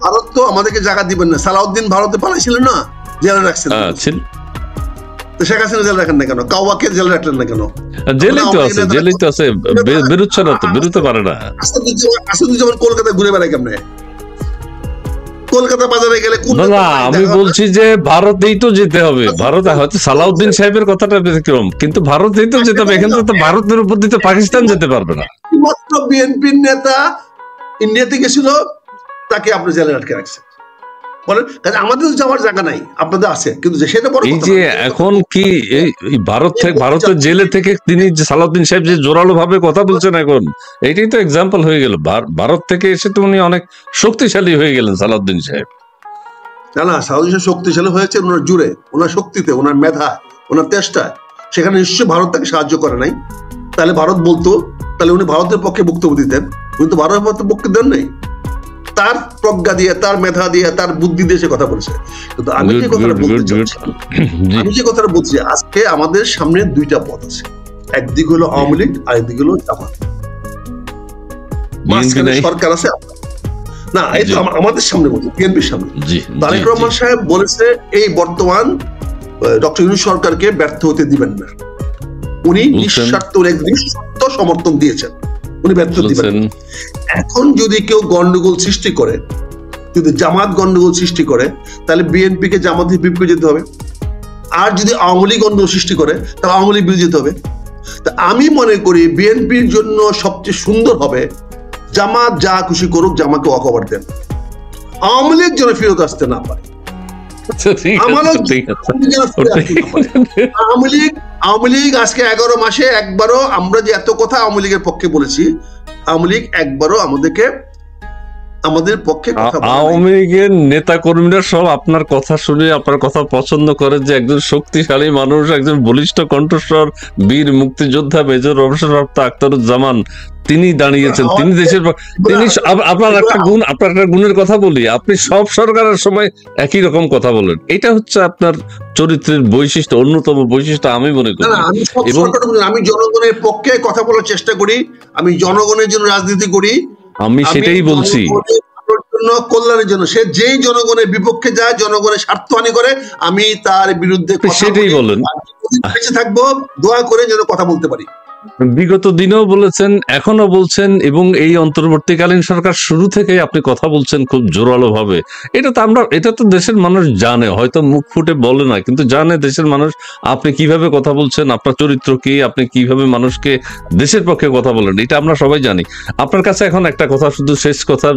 ভারত তো আমাদেরকে জায়গা দিবেন না। সালাউদ্দিন ভারতে পালাইছিলেন না, জেলে রাখছেন। শেখ হাসিনা জেলে রাখেন না কেন? কাওয়াকে জেলে রাখলেন না কেন? জেলেই তো আছে, বেরোচ্ছে না তো, বেরোতে পারে না। আসাদুজ্জামান কলকাতায় ঘুরে বেড়ায় কেমনে? কলকাতা বাজারে গেলে আমি বলছি যে ভারতেই তো যেতে হবে। ভারতে হয়তো সালাউদ্দিন সাহেবের কথাটা ব্যতিক্রম, কিন্তু ভারতেই তো যেতে হবে। এখান থেকে ভারতের উপর দিতে পাকিস্তান যেতে পারবে না। মাত্র বিএনপির নেতা ইন্ডিয়াতে গেছিল, তাকে আপনি জেলে আটকে রাখছেন। বলেন আমাদের যাওয়ার জায়গা নাই, আপনাদের আছে, কিন্তু সেটা বড় এই যে এখন কি ভারতের জেলে থেকে তিনি সালাউদ্দিন সাহেব যে জোরালো ভাবে কথা বলছেন, এখন এইটাই তো এক্সাম্পল হয়ে গেল। ভারত থেকে এসে তো উনি অনেক শক্তিশালী হয়ে গেলেন সালাউদ্দিন সাহেব। না, সালাউদ্দিন সাহেব শক্তিশালী হয়েছে ওনার জুড়ে, ওনার শক্তিতে, ওনার মেধা, ওনার চেষ্টায়। সেখানে নিশ্চয়ই ভারত তাকে সাহায্য করে নাই। তাহলে ভারত বলতো, তাহলে উনি ভারতের পক্ষে বক্তব্য দিতেন, উনি তো ভারতের পক্ষে দেন নাই। তার প্রজ্ঞা দিয়ে, তার মেধা দিয়ে, তার বুদ্ধি দিয়ে সে কথা বলেছে। কিন্তু আমি যে কথাটা বলতে চাচ্ছি, আজকে আমাদের সামনে দুইটা পথ আছে। একদিক হলো আওয়ামী লীগ, আরেকদিক হলো জামাত। মাঝখানে সরকার আছে না, এই তো আমাদের সামনে বলছি, বিএনপির সামনে। তারেক রহমান সাহেব বলেছে এই বর্তমান ডক্টর ইউনূস সরকারকে ব্যর্থ হতে দিবেন না। উনি নিঃস্বার্থ সমর্থন দিয়েছেন, উনি ব্যর্থ দিবেন। এখন যদি কেউ গন্ডগোল সৃষ্টি করে, যদি জামাত গন্ডগোল সৃষ্টি করে, তাহলে বিএনপি কে জামাতের বিপক্ষে যেতে হবে। আর যদি আওয়ামী লীগ গন্ডগোল সৃষ্টি করে, তাহলে আওয়ামী লীগ বিরুদ্ধে যেতে হবে। তা আমি মনে করি বিএনপির জন্য সবচেয়ে সুন্দর হবে জামাত যা খুশি করুক, জামাতকে ওয়াকওভার দেন, আওয়ামী লীগ যেন ফেরত আসতে না পারে। আওয়ামী লীগ আজকে 11 মাসে একবারও, আমরা যে এত কথা আওয়ামী লীগের পক্ষে বলেছি, আওয়ামী লীগ একবারও আমাদের পক্ষে কথা বলে। আওয়ামী লীগের নেতা কর্মীরা সব আপনার কথা শুনে আপনার কথা পছন্দ করে, যে একজন শক্তিশালী মানুষ, একজন বলিষ্ঠ কণ্ঠস্বর, বীর মুক্তিযোদ্ধা মেজর অবসরপ্রাপ্ত আখতারুজ্জামান, তিনি দাঁড়িয়েছেন, তিনি দেশের, তিনি আপনার একটা গুণের কথা বলি, আপনি সব সরকারের সময় একই রকম কথা বলেন। এটা হচ্ছে আপনার চরিত্রের বৈশিষ্ট্য, অন্যতম বৈশিষ্ট্য আমি মনে করি। এবং আমি জনগণের পক্ষে কথা বলার চেষ্টা করি, আমি জনগণের জন্য রাজনীতি করি, আমি সেটাই বলছি, কল্যাণের জন্য। সে যেই জনগণের বিপক্ষে যায়, জনগণের স্বার্থহানি করে, আমি তার বিরুদ্ধে সেটাই বলেন। বেঁচে থাকবো, দোয়া করে যেন কথা বলতে পারি। বিগত দিনেও বলেছেন, এখনো বলছেন, এবং এই অন্তর্বর্তীকালীন সরকার শুরু থেকে আপনি কথা বলছেন খুব জোরালো ভাবে। এটা তো দেশের মানুষ জানে, হয়তো মুখ ফুটে বলে না, কিন্তু জানে দেশের মানুষ আপনি কিভাবে কথা বলছেন, আপনার চরিত্র কি, আপনি কিভাবে মানুষকে দেশের পক্ষে কথা বলেন, এটা আমরা সবাই জানি। আপনার কাছে এখন একটা কথা, শুধু শেষ কথা,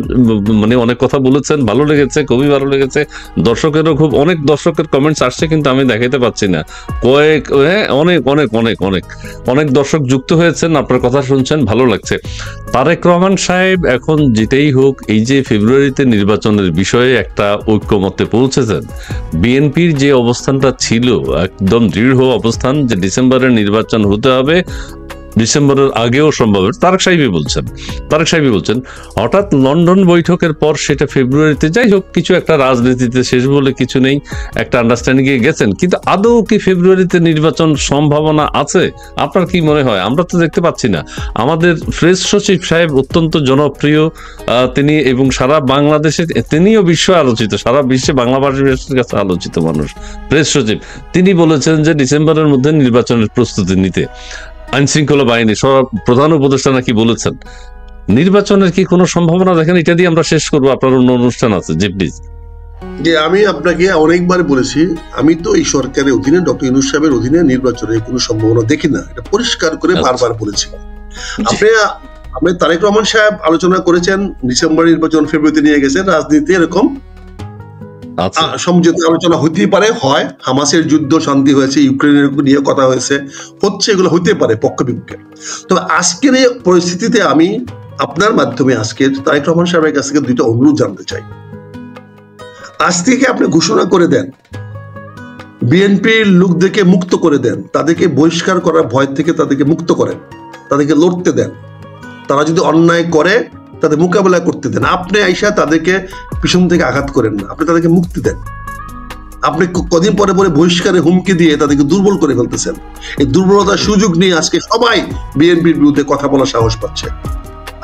মানে অনেক কথা বলেছেন, ভালো লেগেছে, খুবই ভালো লেগেছে। দর্শকেরও অনেক দর্শকের কমেন্টস আসছে, কিন্তু আমি দেখাতে পাচ্ছি না। অনেক দর্শক যুক্ত হয়েছেন, আপনার কথা শুনছেন, ভালো লাগছে। তারেক রহমান সাহেব এখন যেটাই হোক, এই যে ফেব্রুয়ারিতে নির্বাচনের বিষয়ে একটা ঐক্যমতে পৌঁছেছেন। বিএনপির যে অবস্থানটা ছিল একদম দৃঢ় অবস্থান, যে ডিসেম্বরের নির্বাচন হতে হবে, ডিসেম্বরের আগেও সম্ভব। তারেক সাহেবই বলছেন হঠাৎ লন্ডন বৈঠকের পর সেটা ফেব্রুয়ারিতে, যাই হোক কিছু একটা রাজনীতিতে শেষ বলে কিছু নেই, একটা আন্ডারস্ট্যান্ডিং এ গেছেন, কিন্তু আদৌ কি ফেব্রুয়ারিতে নির্বাচন সম্ভাবনা আছে? আপনার কি মনে হয়? আমরা তো দেখতে পাচ্ছি না। আমাদের প্রেস সচিব সাহেব অত্যন্ত জনপ্রিয় তিনি, এবং সারা বাংলাদেশে তিনিও বিশ্ব আলোচিত, সারা বিশ্বে বাংলাভাষীর কাছে আলোচিত মানুষ প্রেস সচিব। তিনি বলেছেন যে ডিসেম্বরের মধ্যে নির্বাচনের প্রস্তুতি নিতে। আইন শৃঙ্খলা বাহিনী সব প্রধান উপদেষ্টা নাকি বলেছেন। নির্বাচনের কি কোনো সম্ভাবনা দেখেন? এটা দিয়ে আমরা শেষ করবো, আপনার অন্য অনুষ্ঠান আছে। জি প্লিজ। যে আমি আপনাকে অনেকবার বলেছি, আমি তো এই সরকারের অধীনে ডক্টর ইউনূস সাহেবের অধীনে নির্বাচনের কোনো সম্ভাবনা দেখি না, এটা পরিষ্কার করে বারবার বলেছি। আপনি তারেক রহমান সাহেব আলোচনা করেছেন ডিসেম্বর নির্বাচন ফেব্রুয়ারিতে নিয়ে গেছেন, রাজনীতি এরকম সমঝোতা আলোচনা হইতেই পারে, হয় হামাসের যুদ্ধ শান্তি হয়েছে, ইউক্রেনের নিয়ে কথা হয়েছে, এগুলো হইতে পারে পক্ষ বিপক্ষে। তবে আজকের এই পরিস্থিতিতে আমি আপনার মাধ্যমে আজকে তারেক রহমান সাহেবের কাছ থেকে দুইটা অনুরোধ জানতে চাই। আজ থেকে আপনি ঘোষণা করে দেন, বিএনপির লোকদেরকে মুক্ত করে দেন, তাদেরকে বহিষ্কার করার ভয় থেকে তাদেরকে মুক্ত করেন, তাদেরকে লড়তে দেন। তারা যদি অন্যায় করে তাদের মোকাবেলা করতে দেন। আপনি আইসা তাদেরকে পিছন থেকে আঘাত করেন না, আপনি তাদেরকে মুক্তি দেন। আপনি কদিন পরে পরে বহিষ্কারে হুমকি দিয়ে তাদেরকে দুর্বল করে ফেলতেছেন। এই দুর্বলতার সুযোগ নিয়ে আজকে সবাই বিএনপির বিরুদ্ধে কথা বলার সাহস পাচ্ছে।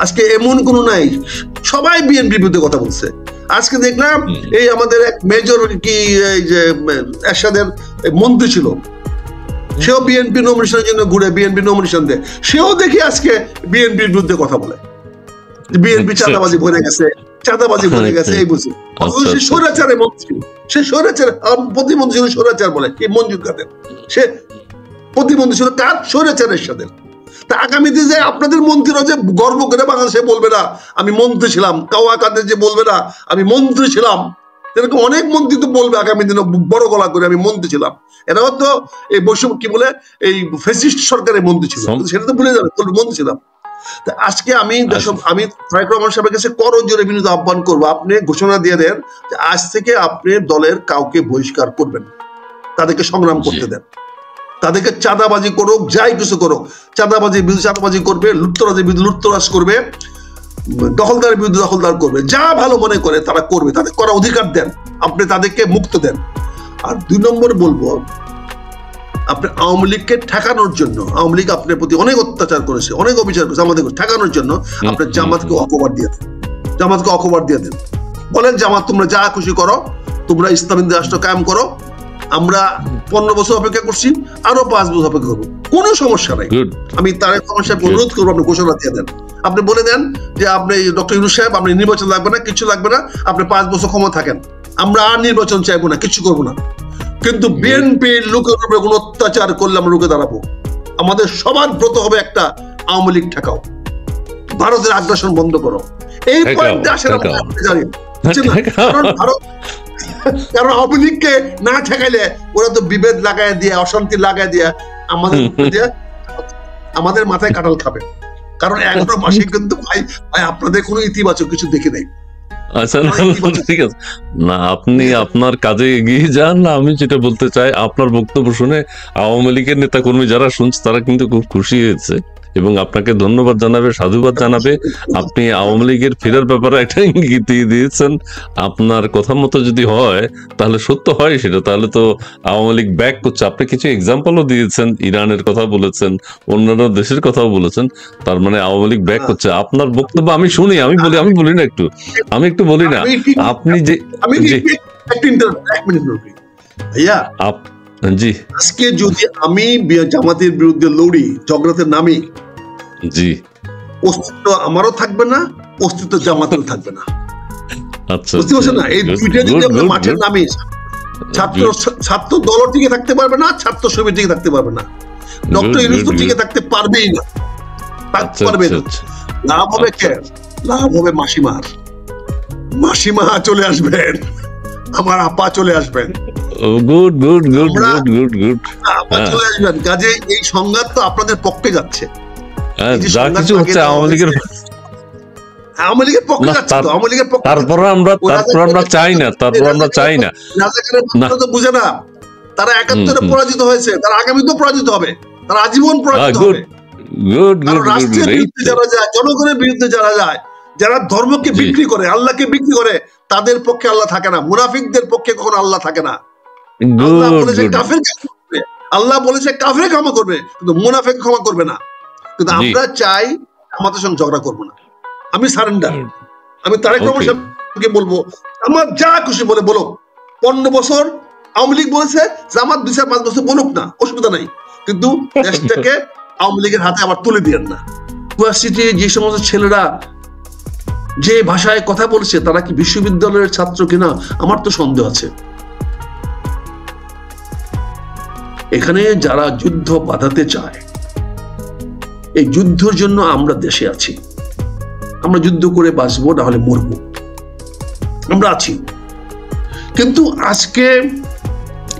আজকে এমন কোনো নাই, সবাই বিএনপির বিরুদ্ধে কথা বলছে। আজকে দেখলাম এই আমাদের এক মেজর কি এই যে এরশাদের মন্ত্রী ছিল, সেও বিএনপি নমিনেশনের জন্য ঘুরে বিএনপি নমিনেশন দেয়, সেও দেখি আজকে বিএনপির বিরুদ্ধে কথা বলে, বিএনপি চাঁদাবাজি ভরে গেছে, এই বুঝি। সে স্বৈরাচারের মন্ত্রী, সে স্বৈরাচার প্রতিমন্ত্রী ছিল, স্বৈরাচার বলে কি মঞ্জুর কাদের, সে প্রতিমন্ত্রী ছিল কার? স্বৈরাচারের সাথে। তা আগামীতে যে আপনাদের মন্ত্রীরা যে গর্ব করে বাংলাদেশে বলবে না আমি মন্ত্রী ছিলাম, কাওয়া কাদের যে বলবে না আমি মন্ত্রী ছিলাম, এরকম অনেক মন্ত্রী তো বলবে আগামী দিনে বড় গলা করে আমি মন্ত্রী ছিলাম। এরা তো এই বৈষম্য কি বলে এই ফ্যাসিস্ট সরকারের মন্ত্রী ছিল, সেটা তো ভুলে যাবে, মন্ত্রী ছিলাম। আজকে আমি তারেক রহমান সাহেবের কাছে করজোরে বিনীত আহ্বান করবো, আপনি ঘোষণা দিয়ে দেন যে আজ থেকে আপনি দলের কাউকে বহিষ্কার করবেন, তাদেরকে সংগ্রাম করতে দেন, তাদেরকে চাঁদাবাজি করুক, যাই কিছু করুক, চাঁদাবাজির বিরুদ্ধে চাঁদাবাজি করবে, লুটতরাজের বিরুদ্ধে লুটতরাজ করবে, দখলদারের বিরুদ্ধে দখলদার করবে, যা ভালো মনে করে তারা করবে, তাদের করার অধিকার দেন, আপনি তাদেরকে মুক্ত দেন। আর 2 নম্বর বলবো, আপনি আওয়ামী লীগকে ঠেকানোর জন্য, আওয়ামী লীগ আপনার প্রতি অনেক অত্যাচার করেছে, অনেক অবিচার করেছে, আমাদের ঠেকানোর জন্য আপনি জামাতকে অকবার দিয়ে দেন, জামাতকে অকবার দিয়ে দেন। বলেন জামাত তোমরা যা খুশি করো, তোমরা ইসলামী রাষ্ট্র কায়েম করো, আমরা 15 বছর অপেক্ষা করছি, আরো 5 বছর অপেক্ষা করবো, কোনো সমস্যা নাই। আমি তারেক রহমান সাহেব অনুরোধ করবো, আপনি ঘোষণা দিয়ে দেন, আপনি বলে দেন যে আপনি ডক্টর ইউনূস সাহেব আপনি নির্বাচন লাগবে না, কিছু লাগবে না, আপনি 5 বছর ক্ষমতা থাকেন, আমরা আর নির্বাচন চাইবো না, কিছু করবো না। কিন্তু বিএনপির লোকের উপরে কোনো অত্যাচার করলে আমরা রুখে দাঁড়াবো। আমাদের সবার ব্রত হবে একটা, আওয়ামী লীগ ঠেকাও, ভারতের আগ্রাসন বন্ধ করো। এই পয়েন্টে আসেন জানি, কারণ আওয়ামী লীগকে না ঠেকাইলে ওরা তো বিভেদ লাগাই দিয়ে, অশান্তি লাগাই দিয়ে আমাদের মাথায় কাঁঠাল খাবে। কারণ 11 মাসে কিন্তু ভাই আপনাদের কোনো ইতিবাচক কিছু দেখে নেই। আচ্ছা ঠিক আছে না, আপনি আপনার কাজে এগিয়ে যান। আমি যেটা বলতে চাই, আপনার বক্তব্য শুনে আওয়ামী লীগের নেতা কর্মী যারা শুনছে তারা কিন্তু খুব খুশি হয়েছে এবং আপনাকে ধন্যবাদ জানাবে, সাধুবাদ জানাবে। আপনি আওয়ামী লীগের ফেরার ব্যাপারে একটা ইঙ্গিত দিয়েছেন। আপনার কথা মতো যদি হয় তাহলে সত্য হয় সেটা, তাহলে তো আওয়ামী লীগ ব্যাক করছে। আপনি কিছু এক্সাম্পলও দিয়েছেন, ইরানের কথা বলেছেন, অন্যান্য দেশের কথাও বলেছেন, তার মানে আওয়ামী লীগ ব্যাক করছে। আপনার বক্তব্য আমি শুনি, আমি বলি না একটু, আমি একটু বলি না। আপনি যে জি আজকে যদি আমি জামাতের বিরুদ্ধে লড়ি, ঝগড়াতে নামি, জি অস্তিত্ব আমারও থাকবে না, অস্তিত্ব জামাতেরও থাকবে না। আচ্ছা বুঝতে পারছেন না? এই দুইটা যদি আমরা মাঠে নামি, ছাত্র দল টিকে থাকতে পারবে না, ছাত্র সমিতি টিকে থাকতে পারবে না, ডক্টর ইউনূস টিকে থাকতে পারবেই না, পারবে না। লাভ হবে কে? লাভ হবে মাসিমার। মাসিমা চলে আসবেন, আমার আপা চলে আসবেন, good good good good good good আপা চলে আসবেন। কাজে এই সংঘাত তো আপনাদের পক্ষে যাচ্ছে, যা কিছু হচ্ছে আওয়ামী লীগের পক্ষে যাচ্ছে তো, আওয়ামী লীগের পক্ষে। তারপর আমরা চাই না, রাজাকারের ভাষা তো বুঝে না। তারা 71-এ পরাজিত হয়েছে, তারা আগামীতেও পরাজিত হবে, তারা আজীবন পরাজিত হবে। রাষ্ট্রের বিরুদ্ধে যারা যায়, জনগণের বিরুদ্ধে যারা যায়, যারা ধর্মকে বিক্রি করে, আল্লাহকে বিক্রি করে, তাদের পক্ষে আল্লাহ থাকে না। মুনাফিকদের পক্ষে কখনো আল্লাহ থাকে না। আল্লাহ বলেছে কাফের করবে, আল্লাহ বলেছে কাফের ক্ষমা করবে, কিন্তু মুনাফিক ক্ষমা করবে না। কিন্তু আমরা চাই আমাদের সঙ্গে ঝগড়া করবো না। আমি সারেন্ডার, আমি তারেক রহমান সাহেবকে বলবো আমার যা খুশি বলে বলো। 15 বছর আওয়ামী লীগ বলেছে, জামাত 2-5 বছর বলুক না, অসুবিধা নাই, কিন্তু দেশটাকে আওয়ামী লীগের হাতে আবার তুলে দিয়েন না। ইউনিভার্সিটি যে সমস্ত ছেলেরা যে ভাষায় কথা বলছে, তারা কি বিশ্ববিদ্যালয়ের ছাত্র কিনা আমার তো সন্দেহ আছে। এখানে যারা যুদ্ধ বাঁধাতে চায়, এই যুদ্ধের জন্য আমরা দেশে আছি। আমরা যুদ্ধ করে বাঁচবো, না হলে মরবো, আমরা আছি। কিন্তু আজকে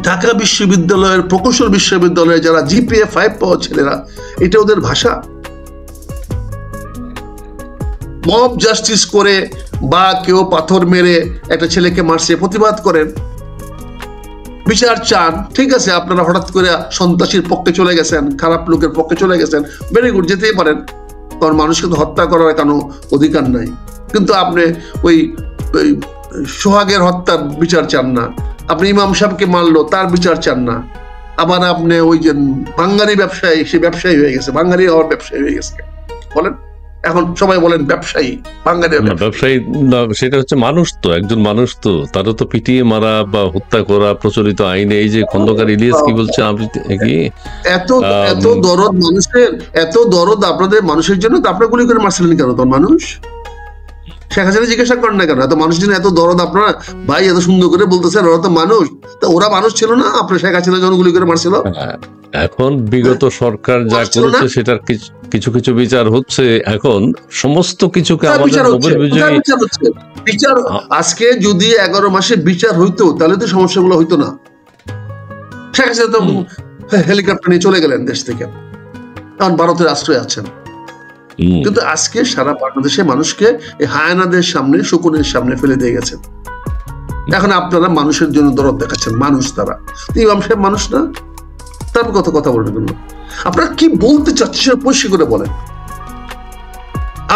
ঢাকা বিশ্ববিদ্যালয়ের, প্রকৌশল বিশ্ববিদ্যালয়ে যারা GPA 5 পাওয়া ছেলেরা, এটা ওদের ভাষা? মব জাস্টিস করে বা কেউ পাথর মেরে একটা ছেলেকে মারছে, প্রতিবাদ করেন, বিচার চান, ঠিক আছে। আপনারা হঠাৎ করে সন্ত্রাসীর পক্ষে চলে গেছেন, খারাপ লোকের পক্ষে চলে গেছেন, ভেরি গুড, যেতেই পারেন, কারণ মানুষকে তো হত্যা করার কোনো অধিকার নাই। কিন্তু আপনি ওই সোহাগের হত্যার বিচার চান না, আপনি ইমাম সাহেবকে মারলো তার বিচার চান না, আবার আপনি ওই যে বাঙালি ব্যবসায়ী, সে ব্যবসায়ী হয়ে গেছে, বাঙালি হওয়ার ব্যবসায়ী হয়ে গেছে, বলেন এখন সবাই বলেন ব্যবসায়ী, বাঙালি ব্যবসায়ী। সেটা হচ্ছে মানুষ, তো একজন মানুষ, তো তারও তো পিটিয়ে মারা বা হত্যা করা প্রচলিত আইনে। এই যে খন্দকার ইলিয়াস কি বলছে, এত দরদ মানুষের, এত দরদ আপনাদের মানুষের জন্য, তো আপনারা গুলি করে মারছিলেন কেন? তোর মানুষ শেখ হাসিনা জিজ্ঞাসা করেন না কেন? এত মানুষের জন্য এত দরদ আপনারা, ভাই এত সুন্দর করে বলতেছেন ওরা তো মানুষ, তা ওরা মানুষ ছিল না? আপনার শেখ হাসিনা যখন গুলি করে মারছিল। এখন বিগত সরকার যা করেছে সেটার কিছু কিছু বিচার হচ্ছে। এখন সমস্ত কিছুকে আমাদের নোবেল বিজয়ী বিচার, আজকে যদি 11 মাসে বিচার হইতো তাহলে তো সমস্যাগুলো হইতো না। শেখ হাসিনা তো হেলিকপ্টার নিয়ে চলে গেলেন দেশ থেকে, এখন ভারতের আশ্রয় আছেন। কিন্তু আজকে সারা বাংলাদেশে মানুষকে এই হায়ানাদের সামনে, শকুনের সামনে ফেলে দিয়ে গেছেন। এখন আপনারা মানুষের জন্য দরদ দেখাচ্ছেন, মানুষ তারা। ইমাম সাহেব মানুষ না? তারপর কত কথা বলবেন কেন? আপনারা কি বলতে চাচ্ছেন সেটা পরিষ্কার করে বলেন।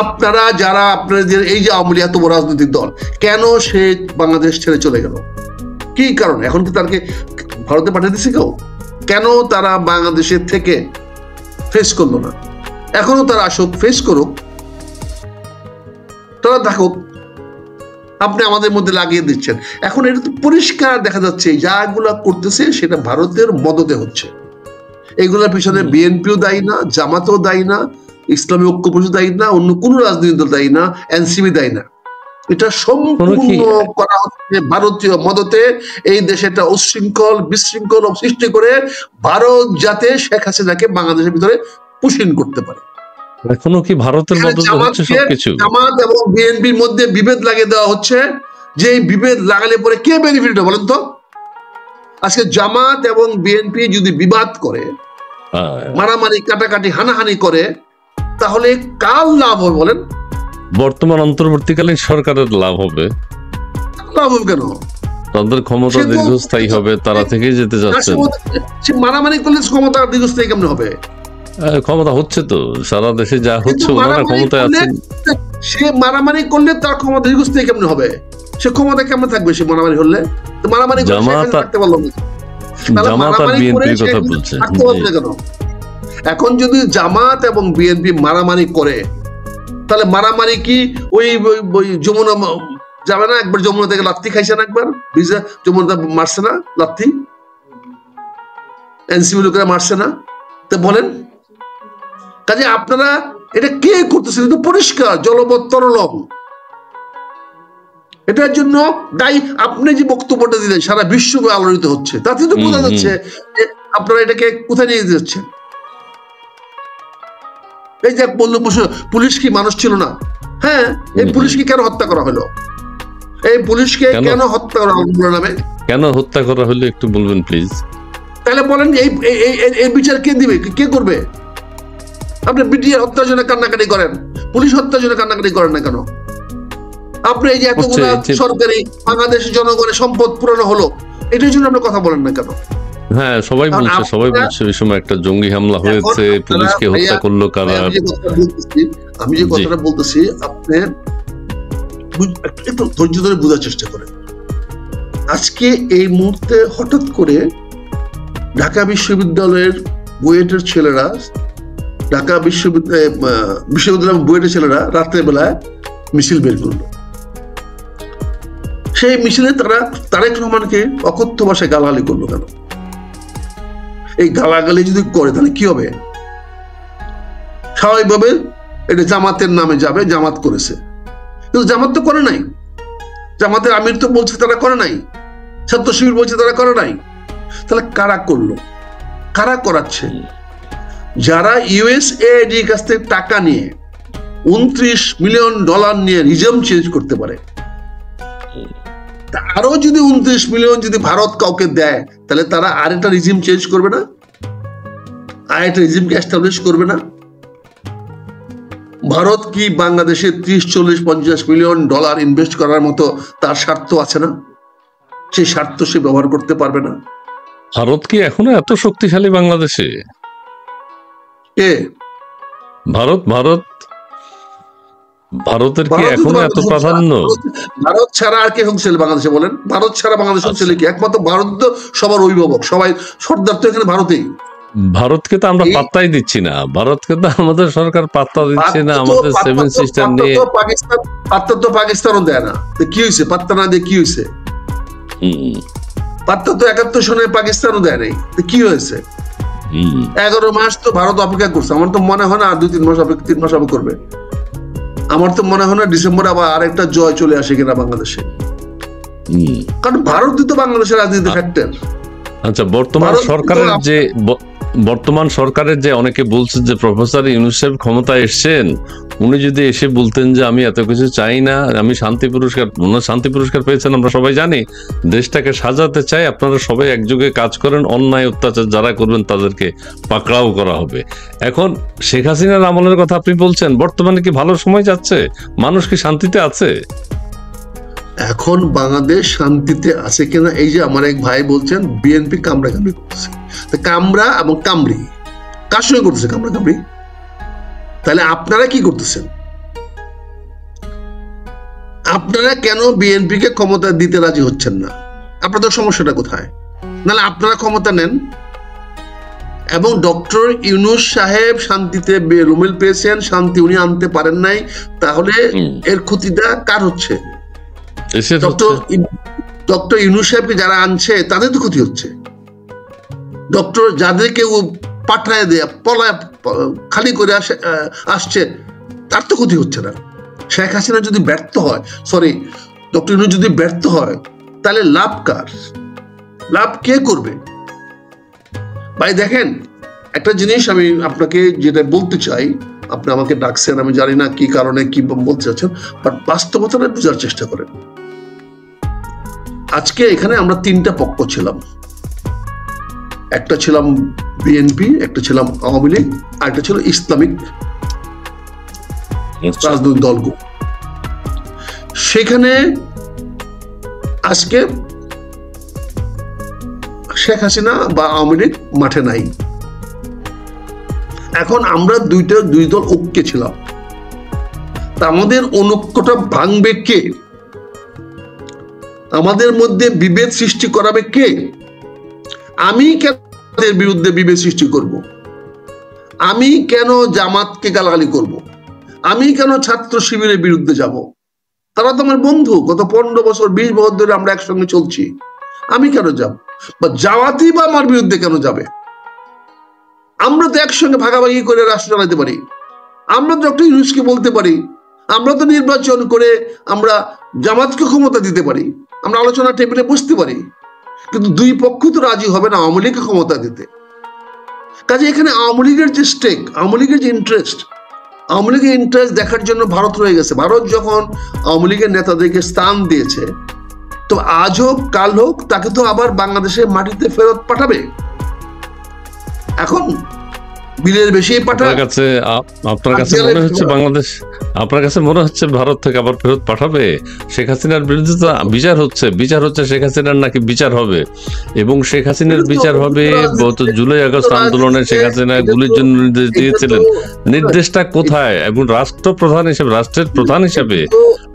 আপনারা যারা, আপনাদের এই যে আওয়ামী লীগ এত বড় রাজনৈতিক দল, কেন সে বাংলাদেশ ছেড়ে চলে গেল? কি কারণ? এখন কি তাকে ভারতে পাঠিয়ে দিচ্ছে কেউ? কেন তারা বাংলাদেশের থেকে ফেস করলো না? এখনো তারা আসুক, ফেস করুক, তারা থাকুক। আপনি আমাদের মধ্যে লাগিয়ে দিচ্ছেন। এখন এটা তো পরিষ্কার দেখা যাচ্ছে যাগুলা করতেছে সেটা ভারতের মদতে হচ্ছে। এগুলোর পিছনে বিএনপিও দায়ী না, জামাতও দায়ী না, ইসলামী ঐক্য পরিষদ দায়ী না, অন্য কোনো রাজনৈতিক দল দায়ী না, এনসিপি দায়ী না। এটা সম্পূর্ণ করা হচ্ছে ভারতীয় মদতে। এই দেশে একটা উচ্ছৃঙ্খল, বিশৃঙ্খল সৃষ্টি করে ভারত যাতে শেখ হাসিনাকে বাংলাদেশের ভিতরে পুষিন করতে পারে। এখনো কি ভারতের মদতে হচ্ছে সবকিছু? জামাত এবং বিএনপির মধ্যে বিভেদ লাগিয়ে দেওয়া হচ্ছে, যে বিভেদ লাগালে পরে কে বেনিফিট বলেন তো? আজকে জামাত এবং বিএনপি যদি বিবাদ করে, মারামারি, কাটাকাটি, হানাহানি করে, তাহলে কার লাভ হবে বলেন? বর্তমান অন্তর্বর্তীকালীন সরকারের লাভ হবে। লাভ হবে কেন? তাদের ক্ষমতা দীর্ঘস্থায়ী হবে, তারা থেকে যেতে যাচ্ছে। সে মারামারি করলে ক্ষমতা দীর্ঘস্থায়ী কেমন হবে? ক্ষমতা হচ্ছে তো সারা দেশে যা হচ্ছে, ওনারা ক্ষমতায় আছেন। সে মারামারি করলে তার ক্ষমতা দীর্ঘস্থায়ী কেমন হবে? সে ক্ষমতা কেমন থাকবে? সে মারামারি হলে মারামারি থাকতে পারলো না। জামাত আর বিএনপির কথা বলছে। এখন যদি জামাত এবং বিএনপি মারামারি করে, তাহলে মারামারি কি ওই যমুনা যাবে না? একবার যমুনা থেকে লাত্তি খাইছে না, একবার যমুনা মারছে না লাত্তি, এনসিপি লোকেরা মারছে না? তো বলেন, কাজে আপনারা এটা কে করতেছেন? এটা পরিষ্কার, জলবৎ তরলম। এটার জন্য দায়ী আপনি যে বক্তব্যটা দিলেন, সারা বিশ্ব আলোড়িত হচ্ছে, তাতে তো বোঝা যাচ্ছে আপনারা এটাকে কোথায় নিয়ে যাচ্ছেন। এই যে বললো পুলিশ কি মানুষ ছিল না? হ্যাঁ, এই পুলিশকে কেন হত্যা করা হলো? এই পুলিশকে কেন হত্যা করা হলো নামে? কেন হত্যা করা হলো একটু বলবেন প্লিজ। তাহলে বলেন এই বিচার কে দিবে, কে করবে? আপনি বিটিআর হত্যার জন্য কান্নাকাটি করেন, পুলিশ হত্যার জন্য কান্নাকাটি করেন না কেন? আপনি এই যে এতগুলো সরকারি বাংলাদেশের জনগণের সম্পদ পুরানো হলো, এটার জন্য আপনি কথা বলেন না কেন? হ্যাঁ, সবাই বলছে ওই সময় একটা জঙ্গি হামলা হয়েছে, পুলিশকে হত্যা করলো কারা। আমি যে কথাটা বলতেছি আপনি একটু ধৈর্য ধরে বোঝার চেষ্টা করেন। আজকে এই মুহূর্তে হঠাৎ করে ঢাকা বিশ্ববিদ্যালয়ের বুয়েটের ছেলেরা, ঢাকা বিশ্ববিদ্যালয় বুয়েটের ছেলেরা রাত্রে বেলায় মিছিল বের করলো। সেই মিছিলে তারা তারেক রহমানকে অকথ্য ভাষায় গালাগালি করলো। কেন? এই গালাগালি যদি করে তাহলে কি হবে? স্বাভাবিকভাবে এটা জামাতের নামে যাবে, জামাত করেছে, কিন্তু জামাত তো করে নাই। জামাতের আমির তো বলছে তারা করে নাই, ছাত্র শিবির বলছে তারা করে নাই। তাহলে কারা করলো? কারা করাচ্ছে? যারা ইউএসএআইডি কাছ থেকে টাকা নিয়ে $29 মিলিয়ন নিয়ে রিজম চেঞ্জ করতে পারে, আরো যদি 29 মিলিয়ন যদি ভারত কাউকে দেয়, তাহলে তারা আরেকটা রিজিম চেঞ্জ করবে না? আরেকটা রিজিমকে এস্টাবলিশ করবে না? ভারত কি বাংলাদেশে 30, 40, 50 মিলিয়ন ডলার ইনভেস্ট করার মতো তার স্বার্থ আছে না? সেই স্বার্থ সে ব্যবহার করতে পারবে না? ভারত কি এখনো এত শক্তিশালী বাংলাদেশে? ভারতের কি এখনো এত প্রাধান্য? ভারত ছাড়া আর কে শক্তিশালী বাংলাদেশে বলেন? ভারত ছাড়া বাংলাদেশ শক্তিশালী কি? একমাত্র ভারত তো সবার অভিভাবক, সবাই সর্দার তো এখানে ভারতেই। ভারতকে তো আমরা পাত্তাই দিচ্ছি না, ভারতকে তো আমাদের সরকার পাত্তা দিচ্ছে না। আমাদের সেভেন সিস্টার নিয়ে পাত্তা তো পাকিস্তানও দেয় না। কি হয়েছে? পাত্তা না দিয়ে কি হয়েছে? পাত্তা তো 71 সনে পাকিস্তানও দেয় নাই। কি হয়েছে? 11 মাস তো ভারত অপেক্ষা করছে। আমার তো মনে হয় না আর 2-3 মাস অপেক্ষা, 3 মাস অপেক্ষা করবে। আমার তো মনে হয় না ডিসেম্বরে আবার আরেকটা জয় চলে আসে কিনা বাংলাদেশে। কারণ ভারত তো বাংলাদেশের রাজনীতি ফ্যাক্টর। আচ্ছা, বর্তমান সরকারের যে অনেকে বলছে যে প্রফেসর ইউনূস সাহেব ক্ষমতায় এসেছেন, উনি যদি এসে বলতেন যে আমি এত কিছু চাই না, আমি শান্তি পুরস্কার পেয়েছেন, আমরা সবাই জানি, দেশটাকে সাজাতে চাই, আপনারা সবাই একযোগে কাজ করেন, অন্যায় অত্যাচার যারা করবেন তাদেরকে পাকড়াও করা হবে। এখন শেখ হাসিনার আমলের কথা আপনি বলছেন, বর্তমানে কি ভালো সময় যাচ্ছে? মানুষ কি শান্তিতে আছে? এখন বাংলাদেশ শান্তিতে আছে কিনা, এই যে আমার এক ভাই বলছেন বিএনপি কামড়াকামড়ি করতেছে, কামড়া এবং কামড়ি কার সঙ্গে করতেছে? কামড়া কামড়ি। তাহলে আপনারা কি করতেছেন? আপনারা কেন বিএনপি কে ক্ষমতা দিতে রাজি হচ্ছেন না? আপনাদের সমস্যাটা কোথায়? নাহলে আপনারা ক্ষমতা নেন এবং ডক্টর ইউনূস সাহেব শান্তিতে বেরুমিল পেয়েছেন, শান্তি উনি আনতে পারেন নাই, তাহলে এর ক্ষতিটা কার হচ্ছে? ডক্টর ইউনূস সাহেবকে যারা আনছে তাদের তো ক্ষতি হচ্ছে। ডক্টর যাদেরকে পাঠায় দেয়া পলায় খালি করে আসছে তার তো ক্ষতি হচ্ছে না। শেখ হাসিনা যদি ব্যর্থ হয়, ডক্টর ইউনূস যদি ব্যর্থ হয়, তাহলে লাভ কার? লাভ কে করবে? ভাই দেখেন, একটা জিনিস আমি আপনাকে যেটা বলতে চাই, আপনি আমাকে ডাকছেন, আমি জানি না কি কারণে কি বলতে চাচ্ছেন, বাট বাস্তবতাটা বোঝার চেষ্টা করেন। আজকে এখানে আমরা 3টা পক্ষ ছিলাম। একটা ছিলাম বিএনপি, একটা ছিলাম আওয়ামী লীগ, আর একটা ছিল ইসলামিক রাজনৈতিক দলগুলো। সেখানে আজকে শেখ হাসিনা বা আওয়ামী লীগ মাঠে নাই। এখন আমরা দুই দল ঐক্যে ছিলাম। তা আমাদের অনৈক্যটা ভাঙবে কে? আমাদের মধ্যে বিভেদ সৃষ্টি করাবে কে? আমি কেন তাদের বিরুদ্ধে বিভেদ সৃষ্টি করব? আমি কেন জামাতকে গালাগালি করব? আমি কেন ছাত্র শিবিরের বিরুদ্ধে যাব? তারা তো আমার বন্ধু, গত 15 বছর 20 বছর ধরে আমরা একসঙ্গে চলছি। আমি কেন যাব? বা জামাতই বা আমার বিরুদ্ধে কেন যাবে? আমরা তো একসঙ্গে ভাগাভাগি করে রাষ্ট্র চালাতে পারি। আমরা ডক্টর ইউনূসকে বলতে পারি, আমরা তো নির্বাচন করে আমরা জামাতকে ক্ষমতা দিতে পারি, আমরা আলোচনা টেবিলে বসতে পারি, কিন্তু দুই পক্ষ তো রাজি হবে না আওয়ামী লীগকে ক্ষমতা দিতে। কাজে এখানে আওয়ামী লীগের যে স্টেক, আওয়ামী লীগের যে ইন্টারেস্ট, আওয়ামী লীগের ইন্টারেস্ট দেখার জন্য ভারত রয়ে গেছে। ভারত যখন আওয়ামী লীগের নেতাদেরকে স্থান দিয়েছে, তো আজ হোক কাল হোক তাকে তো আবার বাংলাদেশের মাটিতে ফেরত পাঠাবে। এখন বিলের বেশি পাঠান। আপনার কাছে মনে হচ্ছে বাংলাদেশ, আপনার কাছে মনে হচ্ছে ভারত থেকে আবার ফেরত পাঠাবে? শেখ হাসিনার বিরুদ্ধে তো বিচার হচ্ছে শেখ হাসিনার নাকি বিচার হবে, এবং শেখ হাসিনার বিচার হবে। জুলাই আগস্ট আন্দোলনে শেখ হাসিনা গুলির জন্য নির্দেশ দিয়েছিলেন, নির্দেশটা কোথায়? এবং রাষ্ট্রপ্রধান হিসেবে, রাষ্ট্রের প্রধান হিসেবে,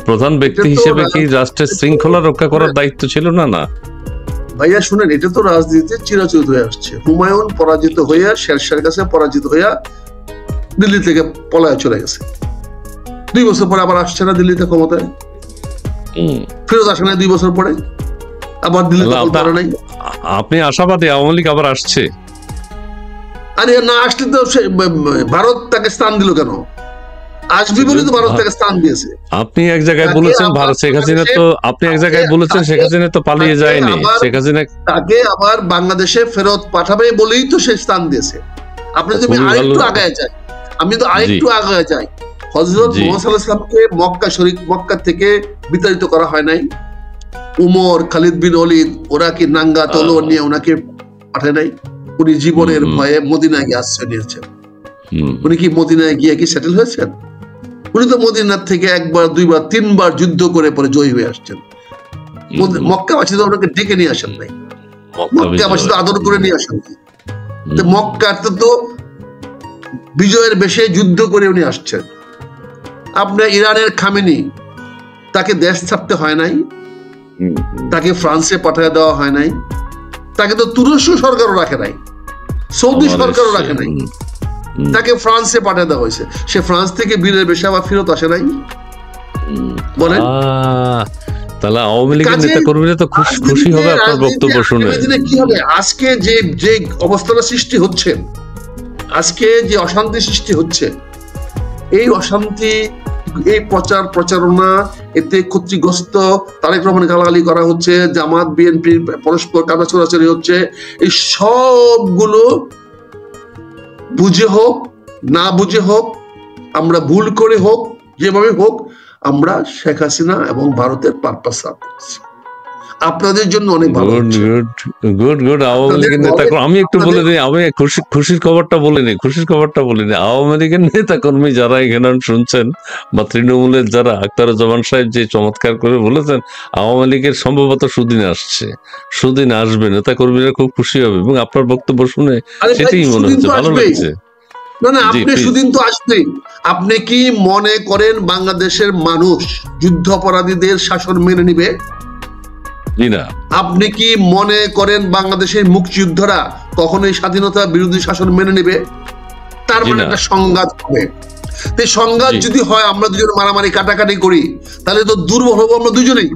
প্রধান ব্যক্তি হিসেবে কি রাষ্ট্রের শৃঙ্খলা রক্ষা করার দায়িত্ব ছিল না? না ভাইয়া শুনেন, এটা তো রাজনীতিতে চিরাচরিত হয়ে আসছে। হুমায়ুন পরাজিত হইয়া, শেরশাহের কাছে পরাজিত হইয়া দিল্লি থেকে পলায় চলে গেছে। 2 বছর পরে আবার আসছে না দিল্লিতে ক্ষমতায়, ফেরত আসে না 2 বছর পরে আবার দিল্লিতে ক্ষমতা নাই। আপনি আশাবাদী আওয়ামী লীগ আবার আসছে? আরে না আসলে তো ভারত তাকে স্থান দিল কেন? আসবি বলে তো ভারত তাকে স্থান দিয়েছে। আপনি এক জায়গায় বলেছেন ভারত শেখ হাসিনা তো, আপনি এক জায়গায় বলেছেন শেখ হাসিনা তো পালিয়ে যায়নি, শেখ হাসিনা তাকে আবার বাংলাদেশে ফেরত পাঠাবে বলেই তো সে স্থান দিয়েছে। আপনি যদি আরেকটু আগায় যাই, আমি তো আরেকটু আগায় যাই, হযরত মুহাম্মদ সাল্লাল্লাহু আলাইহি ওয়াসাল্লামকে মক্কা থেকে বিতাড়িত করা হয় নাই? উমর, খালিদ বিন ওয়ালিদ ওরা কি নাঙ্গা তলোয়ার নিয়ে ওনাকে পাঠায় নাই? উনি জীবনের ভয়ে মদিনায় গিয়ে আশ্রয় নিয়েছেন। উনি কি মদিনায় গিয়ে কি সেটেল হয়েছেন? উনি তো মদিনার থেকে 1 বার 2 বার 3 বার যুদ্ধ করে পরে জয়ী হয়ে আসছেন। মক্কাবাসী তো ওনাকে ডেকে নিয়ে আসেন নাই, মক্কাবাসী তো আদর করে নিয়ে আসেন। মক্কাতে তো বিজয়ের বেশে যুদ্ধ করে উনি আসছেন। আপনার ইরানের খামেনি, তাকে দেশ ছাড়তে হয় নাই, তাকে ফ্রান্সে পাঠিয়ে দেওয়া হয় নাই, তাকে তো তুরস্ক সরকারও রাখে নাই, সৌদি সরকারও রাখে নাই, তাকে ফ্রান্সে পাঠিয়ে দেওয়া হয়েছে। সে ফ্রান্স থেকে বীরের বেশে আবার ফেরত আসে নাই? বলেন তাহলে আওয়ামী লীগের নেতা কর্মীরা তো খুশি হবে আপনার বক্তব্য শুনে। কি হবে আজকে যে অবস্থাটা সৃষ্টি হচ্ছে, আজকে যে অশান্তি সৃষ্টি হচ্ছে, এই অশান্তি, এই প্রচারণা, এতে ক্ষতিগ্রস্ত তারেক রহমান গালাগালি করা হচ্ছে, জামাত বিএনপি পরস্পর কাদা ছোড়াছড়ি হচ্ছে, এই সবগুলো বুঝে হোক না বুঝে হোক, আমরা ভুল করে হোক, যেভাবে হোক, আমরা শেখ হাসিনা এবং ভারতের পারপাস সার্ভ করছি। আপনাদের জন্য অনেক ভালো। গুড আওয়ামী লীগের নেতা, আমি একটু বলে দিই, আমি খুশির খবরটা বলিনি, আওয়ামী লীগের নেতা কর্মী যারা এখানে শুনছেন, বা তৃণমূলের যারা, আখতারুজ্জামান সাহেব যে চমৎকার করে বলেছেন, আওয়ামী লীগের সম্ভবত সুদিন আসছে, সুদিন আসবে, নেতা কর্মীরা খুব খুশি হবে, এবং আপনার বক্তব্য শুনে সেটাই মনে হচ্ছে, ভালো লাগছে। না, আপনি সুদিন তো আসবেই। আপনি কি মনে করেন বাংলাদেশের মানুষ যুদ্ধাপরাধীদের শাসন মেনে নিবে? আপনি কি মনে করেন বাংলাদেশের মুক্তিযোদ্ধারা কখনোই স্বাধীনতা বিরোধী শাসন মেনে নেবে? তার মানে একটা সংঘাত হবে। সংঘাত যদি হয়, আমরা দুজন মারামারি কাটাকাটি করি, তাহলে তো দুর্বল হবো আমরা দুজনেই।